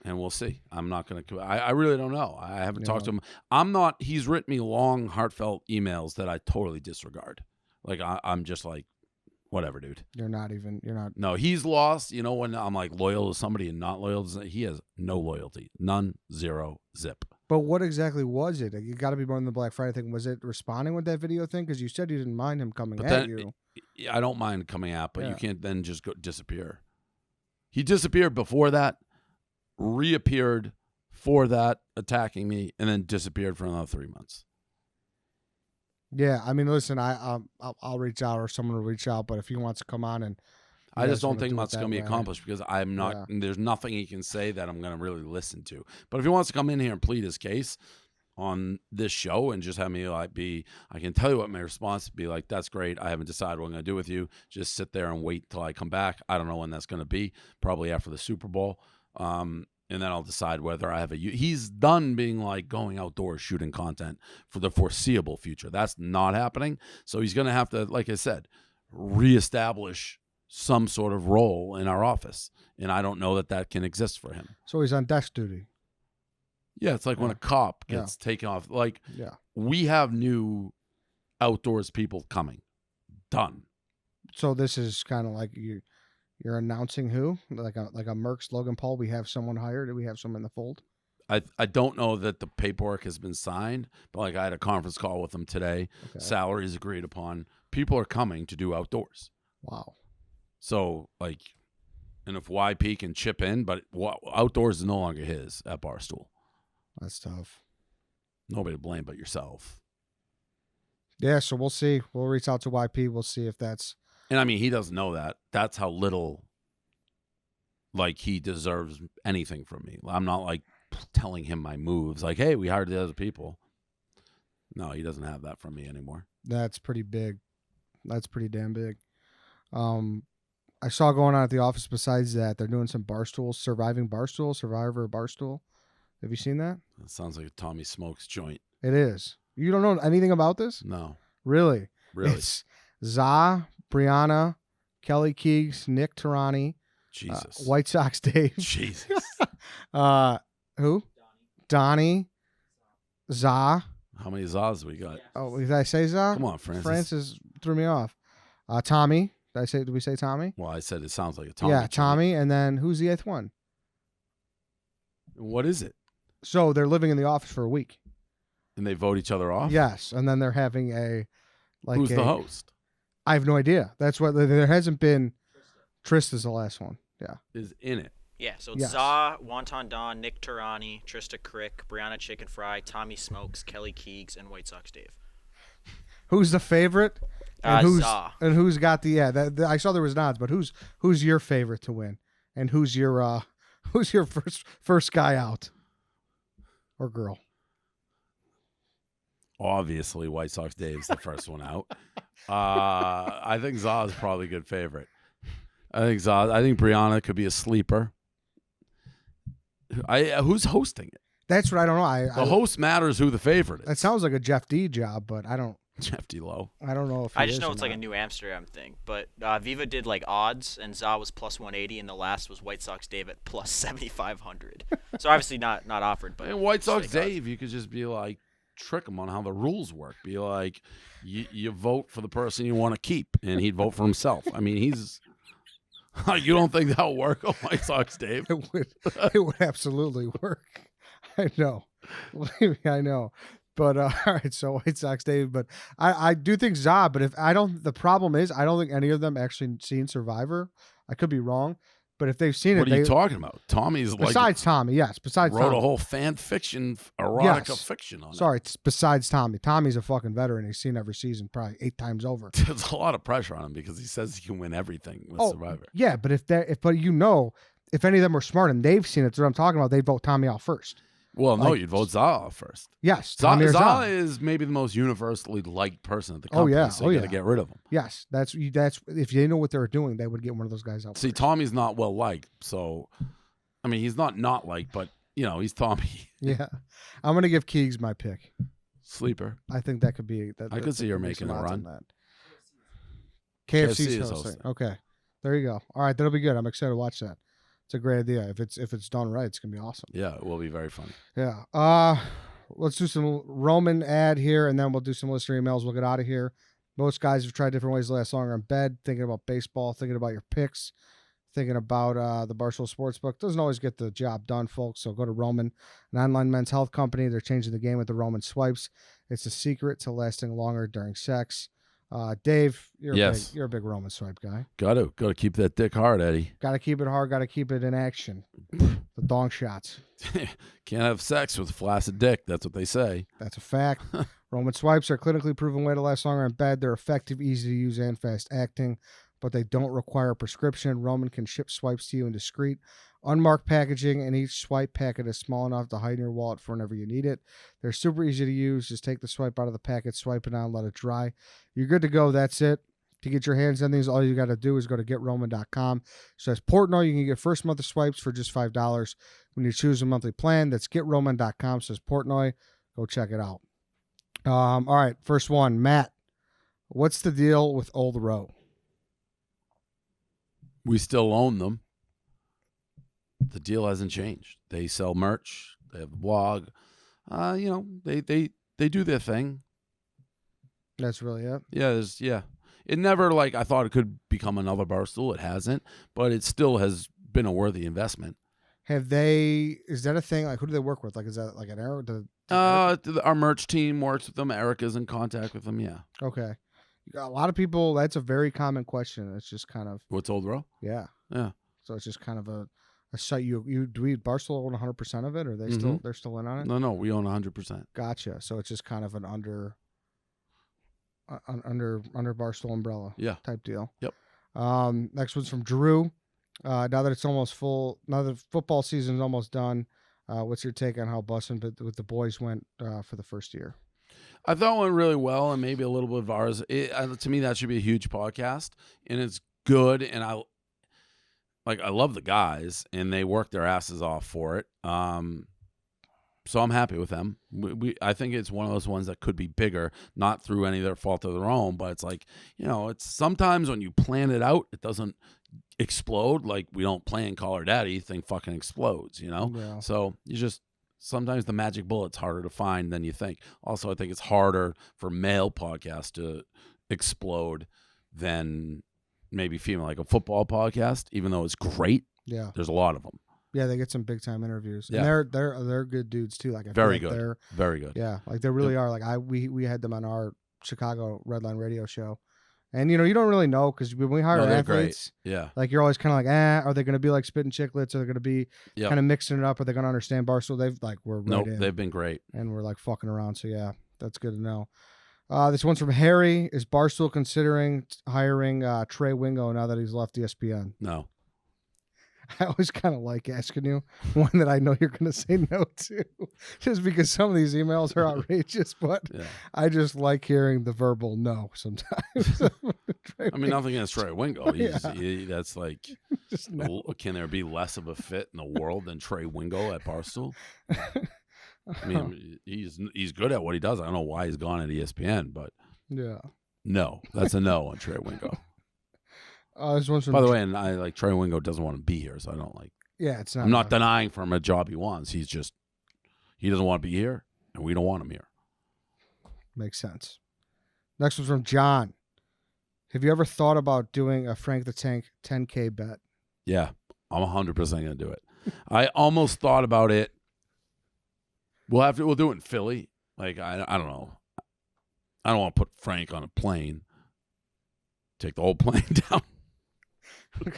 and we'll see. I'm not going to – I really don't know. I haven't talked to him. I'm not – he's written me long, heartfelt emails that I totally disregard. Like, I'm just like, whatever, dude. You're not. No, he's lost. You know, when I'm like loyal to somebody and not loyal to he has no loyalty. None, zero, zip. But what exactly was it? You got to be more than the Black Friday thing. Was it responding with that video thing? Because you said you didn't mind him coming at you. I don't mind coming out, but you can't then just go disappear. He disappeared before that, reappeared for that, attacking me, and then disappeared for another 3 months. Yeah, I mean, listen, I'll reach out or someone will reach out, but if he wants to come on and I just don't think much is going to be accomplished because I'm not. Yeah. There's nothing he can say that I'm going to really listen to. But if he wants to come in here and plead his case on this show and just have me like I can tell you what my response would be like. That's great. I haven't decided what I'm going to do with you. Just sit there and wait till I come back. I don't know when that's going to be. Probably after the Super Bowl. And then I'll decide whether I have he's done being like going outdoors shooting content for the foreseeable future. That's not happening. So he's going to have to, like I said, reestablish some sort of role in our office. And I don't know that can exist for him. So he's on desk duty. Yeah, it's like when a cop gets taken off. Like, we have new outdoors people coming. Done. So this is kind of like you're announcing who? Like a Merck's Logan Paul, we have someone hired? Do we have someone in the fold? I don't know that the paperwork has been signed, but like I had a conference call with them today. Okay. Salaries agreed upon. People are coming to do outdoors. Wow. So, like, and if YP can chip in, but outdoors is no longer his at Barstool. That's tough. Nobody to blame but yourself. Yeah, so we'll see. We'll reach out to YP. We'll see if that's... And, I mean, he doesn't know that. That's how little, like, he deserves anything from me. I'm not, like, telling him my moves. Like, hey, we hired the other people. No, he doesn't have that from me anymore. That's pretty big. That's pretty damn big. I saw going on at the office besides that, they're doing some Survivor Barstool. Have you seen that? That sounds like a Tommy Smokes joint. It is. You don't know anything about this? No. Really? Really? It's Za, Brianna, Kelly Keegs, Nick Tarani, Jesus. White Sox Dave. Jesus. Who? Donnie. Za. How many Zas we got? Oh, did I say Za? Come on, Francis. Francis threw me off. Tommy. Did we say Tommy? Well, I said it sounds like a Tommy. Yeah, Tommy. And then who's the eighth one? What is it? So they're living in the office for a week. And they vote each other off? Yes. And then they're having Who's the host? I have no idea. That's what there hasn't been. Trista's the last one. Yeah. Is in it. Yeah, so it's Za, Wonton Don, Nick Tarani, Trista Crick, Brianna Chicken Fry, Tommy Smokes, Kelly Keegs, and White Sox Dave. Who's the favorite? And Za. And who's got the I saw there was nods, but who's your favorite to win? And who's your first guy out? Or girl? Obviously, White Sox Dave's the first one out. I think Za is probably a good favorite. I think Brianna could be a sleeper. Who's hosting it? That's what I don't know. The host matters who the favorite is. That sounds like a Jeff D job, but I don't. Jeff D. Lowe. I don't know if I just know it's like a New Amsterdam thing. But Viva did like odds, and Za was plus 180, and the last was White Sox Dave at plus 7,500. So obviously not offered. But and White Sox Dave, you could just be like, trick him on how the rules work. Be like, you vote for the person you want to keep, and he'd vote for himself. I mean, he's. You don't think that'll work on White Sox Dave? It would absolutely work. I know. I know. But all right, so White Sox Dave, but I do think Za, but the problem is I don't think any of them actually seen Survivor. I could be wrong, but if they've seen it, what are you talking about? Tommy's besides Tommy, yes, besides wrote Tommy. A whole fan fiction, erotica fiction on it. Sorry, it's besides Tommy. Tommy's a fucking veteran. He's seen every season probably 8 times over. There's a lot of pressure on him because he says he can win everything with Survivor. Yeah, but if any of them were smart and they've seen it, that's what I'm talking about. They vote Tommy out first. Well, no, Like, you'd vote Zaha first. Yes, Tommy or Zaha Zaha. is maybe the most universally liked person at the Oh, company. yeah. So Oh, you got to yeah. get rid of him. Yes, that's if they know what they were doing, they would get one of those guys out. See, first. Tommy's not well liked, so I mean, he's not liked, but he's Tommy. Yeah, I'm gonna give Keegs my pick. Sleeper. I think that could be. I could see her making a run. KFC's is hosting. hosting. Okay, there you go. All right, that'll be good. I'm excited to watch that. It's a great idea. If it's done right, it's gonna be awesome. Yeah, it will be very funny. Yeah. Let's do some Roman ad here, and then we'll do some listener emails. We'll get out of here. Most guys have tried different ways to last longer in bed, thinking about baseball, thinking about your picks, thinking about the Barstool Sportsbook. Doesn't always get the job done, folks. So go to Roman, an online men's health company. They're changing the game with the Roman swipes. It's the secret to lasting longer during sex. Dave, you're a big Roman swipe guy. Got to keep that dick hard, Eddie. Got to keep it hard. Got to keep it in action. The dong shots. Can't have sex with flaccid dick. That's what they say. That's a fact. Roman swipes are a clinically proven way to last longer in bed. They're effective, easy to use, and fast acting, but they don't require a prescription. Roman can ship swipes to you in discreet, unmarked packaging, and each swipe packet is small enough to hide in your wallet for whenever you need it. They're super easy to use. Just take the swipe out of the packet, swipe it on, let it dry. You're good to go. That's it. To get your hands on these, all you got to do is go to GetRoman.com. So as Portnoy, you can get first month of swipes for just $5 when you choose a monthly plan. That's GetRoman.com. Says Portnoy. Go check it out. All right, first one, Matt. What's the deal with Old Row? We still own them. The deal hasn't changed. They sell merch. They have a blog. They do their thing. That's really it. Yeah. It never I thought it could become another Barstool. It hasn't, but it still has been a worthy investment. Is that a thing? Like, who do they work with? Like, is that like an arrow? Our merch team works with them. Erica's in contact with them. Yeah. Okay. A lot of people, that's a very common question. It's just kind of. What's Old Row? Yeah. Yeah. So it's just kind of a site do we Barstool own 100% of it, or they're still in on it? No, we own 100%. Gotcha. So it's just kind of an under Barstool umbrella type deal. Yep. Next one's from Drew. Now that it's almost full, now that football season is almost done, what's your take on how Bussin' with the boys went for the first year? I thought it went really well, and maybe a little bit of ours. To me, that should be a huge podcast, and it's good. And I love the guys, and they work their asses off for it. So I'm happy with them. I think it's one of those ones that could be bigger, not through any of their fault of their own, but it's it's sometimes when you plan it out, it doesn't explode. Like we don't plan Call Her Daddy, thing fucking explodes, Yeah. So sometimes the magic bullet's harder to find than you think. Also, I think it's harder for male podcasts to explode than maybe female, like a football podcast, even though it's great. Yeah. There's a lot of them. Yeah, they get some big time interviews. Yeah. And they're good dudes too. Like Very good. Very good. Yeah, like they really are. Like we had them on our Chicago Redline radio show. And you don't really know because when we hire athletes, yeah, like you're always kind of like, are they going to be like Spitting Chicklets? Are they going to be kind of mixing it up? Are they going to understand Barstool? They've been great, and we're like fucking around. So yeah, that's good to know. This one's from Harry. Is Barstool considering hiring Trey Wingo now that he's left ESPN? No. I always kind of like asking you one that I know you're going to say no to, just because some of these emails are outrageous, but I just like hearing the verbal no sometimes. I mean, nothing against Trey Wingo. That's like, can there be less of a fit in the world than Trey Wingo at Barstool? I mean, he's good at what he does. I don't know why he's gone at ESPN, but no, that's a no on Trey Wingo. This one's from By the way, and I like Trey Wingo doesn't want to be here, so I don't like. Yeah, it's not. I'm not denying for him a job he wants. He doesn't want to be here, and we don't want him here. Makes sense. Next one's from John. Have you ever thought about doing a Frank the Tank 10K bet? Yeah, I'm 100% gonna do it. I almost thought about it. We'll do it in Philly. Like I don't know. I don't want to put Frank on a plane. Take the whole plane down.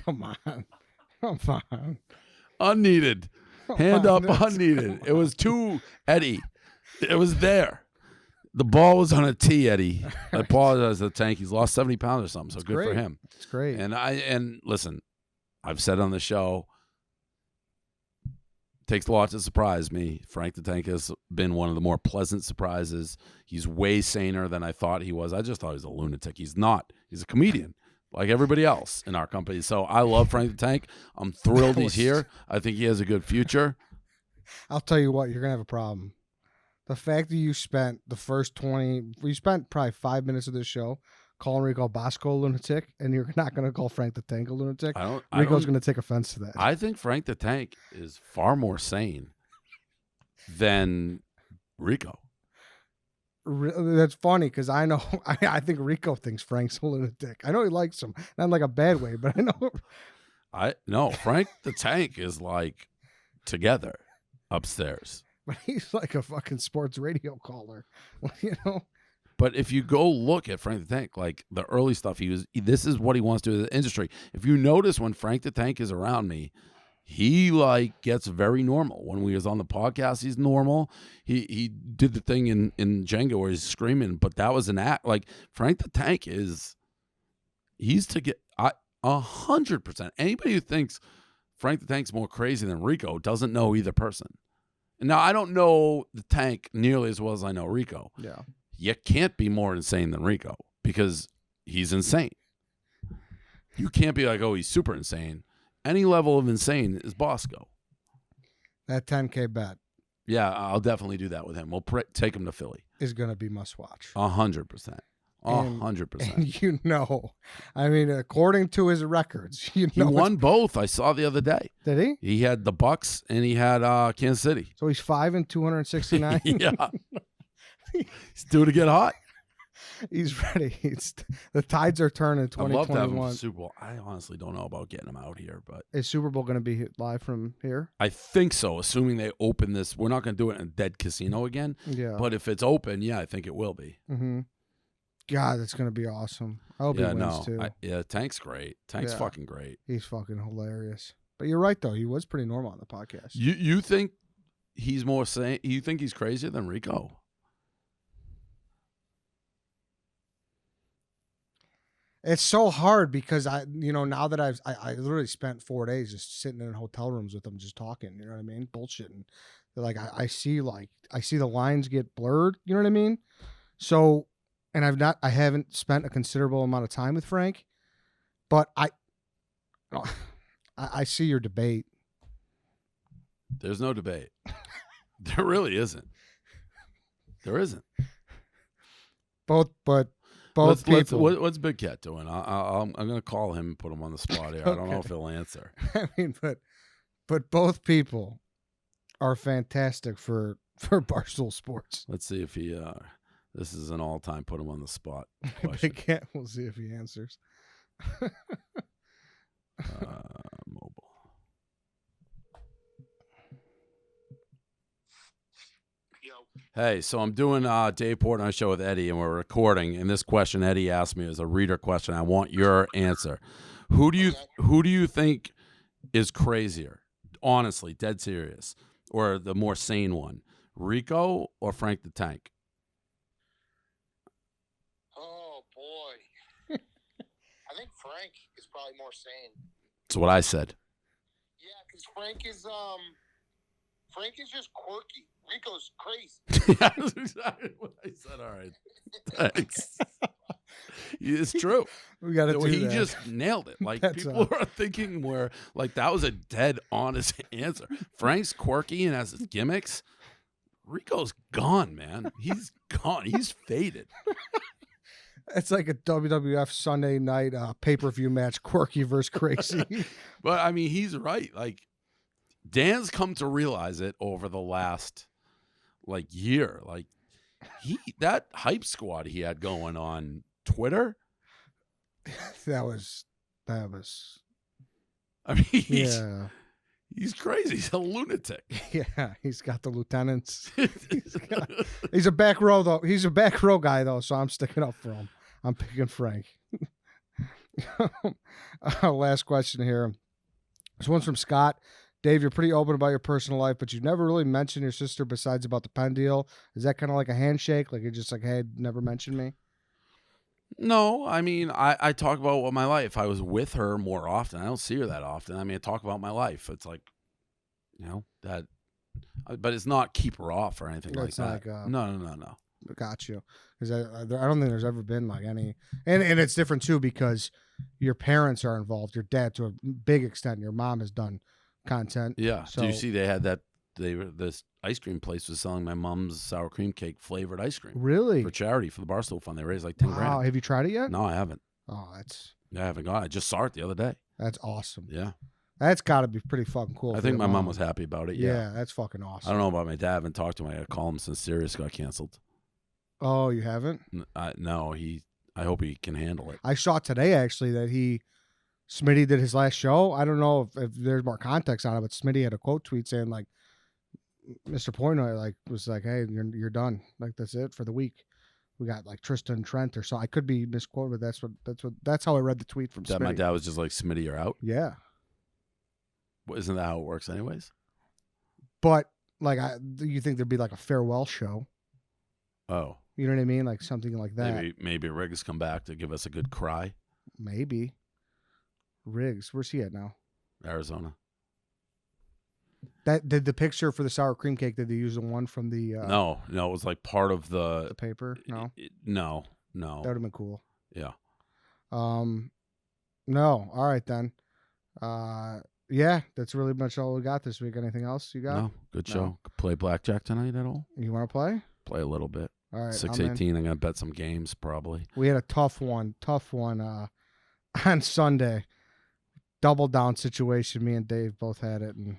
Come on. Unneeded. Hand up, unneeded. It was too Eddie. It was there. The ball was on a tee, Eddie. I apologize to the Tank. He's lost 70 pounds or something, so good for him. It's great. And listen, I've said on the show, Takes a lot to surprise me. Frank the Tank has been one of the more pleasant surprises. He's way saner than I thought he was. I just thought he was a lunatic. He's not. He's a comedian like everybody else in our company. So I love Frank the Tank. I'm thrilled he's here. I think he has a good future. I'll tell you what, you're going to have a problem. The fact that you spent you spent probably 5 minutes of this show calling Rico Bosco a lunatic, and you're not going to call Frank the Tank a lunatic. Rico's going to take offense to that. I think Frank the Tank is far more sane than Rico. That's funny because I know I think Rico thinks Frank's a lunatic. I know he likes him, not in like a bad way, but I know. Frank the Tank is like together upstairs. But he's like a fucking sports radio caller, you know. But if you go look at Frank the Tank, like the early stuff, this is what he wants to do in the industry. If you notice when Frank the Tank is around me, he like gets very normal. When we was on the podcast, he's normal. He did the thing in Jenga where he's screaming, but that was an act. Like Frank the Tank he's to get 100%. Anybody who thinks Frank the Tank's more crazy than Rico doesn't know either person. And now I don't know the Tank nearly as well as I know Rico. Yeah. You can't be more insane than Rico because he's insane. You can't be like, oh, he's super insane. Any level of insane is Bosco. That 10K bet. Yeah, I'll definitely do that with him. We'll take him to Philly. Is going to be must watch. 100%. 100%. And you know, I mean, according to his records, you know. He won both. I saw the other day. Did he? He had the Bucks and he had Kansas City. So he's 5 and 269. Yeah. He's due to get hot. He's ready. The tides are turning. 2021. I'd love to have him for the Super Bowl. I honestly don't know about getting him out here, but is Super Bowl going to be live from here? I think so. Assuming they open this, we're not going to do it in a dead casino again. Yeah. But if it's open, yeah, I think it will be. Mm-hmm. God, that's going to be awesome. I hope he wins too. Tank's great. Tank's fucking great. He's fucking hilarious. But you're right though. He was pretty normal on the podcast. You think he's more sane? You think he's crazier than Rico? It's so hard because now that I literally spent 4 days just sitting in hotel rooms with them, just talking, you know what I mean? Bullshitting. Like I see the lines get blurred, you know what I mean? So, and I haven't spent a considerable amount of time with Frank, but I see your debate. There's no debate. There really isn't. There isn't. Both What's people. Big Cat doing? I'm going to call him and put him on the spot here. Okay. I don't know if he'll answer. I mean, but both people are fantastic for Barstool Sports. Let's see if he. This is an all-time put him on the spot question. Big Cat. We'll see if he answers. Mobile. Hey, so I'm doing Dave Portnoy show with Eddie, and we're recording. And this question Eddie asked me is a reader question. I want your answer. Who do you think is crazier? Honestly, dead serious, or the more sane one, Rico or Frank the Tank? Oh boy, I think Frank is probably more sane. That's what I said. Yeah, because Frank is just quirky. Rico's crazy. That's exactly what I said. All right. Thanks. It's true. We got to do He that. just nailed it. Like, people are thinking where, like, that was a dead honest answer. Frank's quirky and has his gimmicks. Rico's gone, man. He's gone. He's faded. It's like a WWF Sunday night pay-per-view match, quirky versus crazy. But, I mean, he's right. Like, Dan's come to realize it over the last year. Like that hype squad he had going on Twitter. That was. I mean, he's crazy. He's a lunatic. Yeah, he's got the lieutenants. He's a back row though. He's a back row guy though, so I'm sticking up for him. I'm picking Frank. Last question here. This one's from Scott. Dave, you're pretty open about your personal life, but you never really mentioned your sister besides about the pen deal. Is that kind of like a handshake? Like you're just like, hey, never mention me? No, I mean, I talk about my life. I was with her more often. I don't see her that often. I mean, I talk about my life. It's like, that But it's not keep her off or anything like It's that. not like, No. Got you. Because I don't think there's ever been like any, and it's different too because your parents are involved. Your dad, to a big extent, your mom has done content. Yeah. So, Do you see they had that? This ice cream place was selling my mom's sour cream cake flavored ice cream really? for charity for the Barstool Fund. They raised like 10 Wow. grand. Have you tried it yet? No, I haven't. Oh, I haven't gone. I just saw it the other day. that's awesome. Yeah. That's got to be pretty fucking cool. I for think your my mom was happy about it. Yeah. Yeah, that's fucking awesome. I don't know about my dad. I haven't talked to him. I got to call him since Sirius got canceled. Oh, you haven't? No, I hope he can handle it. I saw today actually that Smitty did his last show. I don't know if there's more context on it, but Smitty had a quote tweet saying like, Mr. Portnoy was like, "Hey, you're done. Like that's it for the week. We got like Tristan Trent or so. I could be misquoted, but that's how I read the tweet from That Smitty. my dad was just like, Smitty, you're out. Yeah, Isn't that how it works, anyways? but like, you think there'd be like a farewell show? Oh, You know what I mean? Like something like that. maybe Riggs come back to give us a good cry. Maybe. Riggs, where's he at now? Arizona. That did the picture for the sour cream cake? Did they use the one from the No, it was like part of the paper? No, no. that would have been cool. Yeah. No. All right then. Yeah, that's really much all we got this week. Anything else you got? No, good No. show. Play blackjack tonight at all? You want to play? Play a little bit. All right. 618. I'm gonna bet some games probably. We had a tough one on Sunday. Double down situation. Me and Dave both had it, and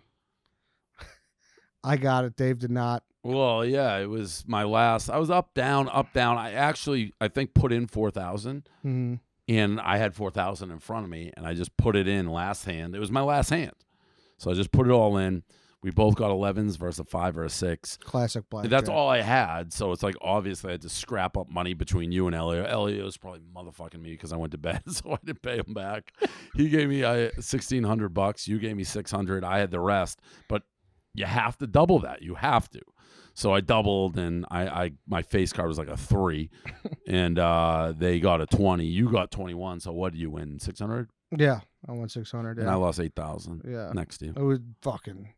I got it. Dave did not. Well, yeah, it was my last. I was up, down, up, down. I think put in 4,000, Mhm. and I had 4,000 in front of me, and I just put it in last hand. It was my last hand, so I just put it all in. We both got 11s versus a 5 or a 6. Classic blackjack. That's all I had, so it's like obviously I had to scrap up money between you and Elliot. Elliot was probably motherfucking me because I went to bed, so I didn't pay him back. He gave me $1,600. You gave me 600. I had the rest, but you have to double that. You have to. So I doubled, and my face card was like a 3, and they got a 20. You got 21. So what did you win? 600? Yeah, I won 600. And I Yeah, lost 8,000. Yeah. Next to you. it was fucking.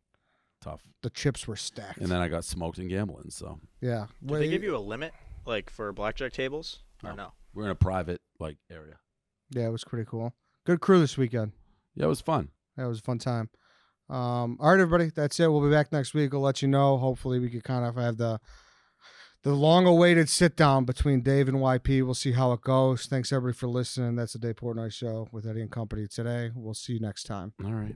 Tough. The chips were stacked. And then I got smoked in gambling. So yeah. Did they give you a limit, like for blackjack tables, or No. no? we're in a private area. Yeah, it was pretty cool. Good crew this weekend. Yeah, it was fun. That was a fun time. All right, everybody. That's it. We'll be back next week. We'll let you know. Hopefully, we could kind of have the long-awaited sit-down between Dave and YP. We'll see how it goes. Thanks, everybody, for listening. That's the Dave Portnoy Show with Eddie and Company today. We'll see you next time. All right.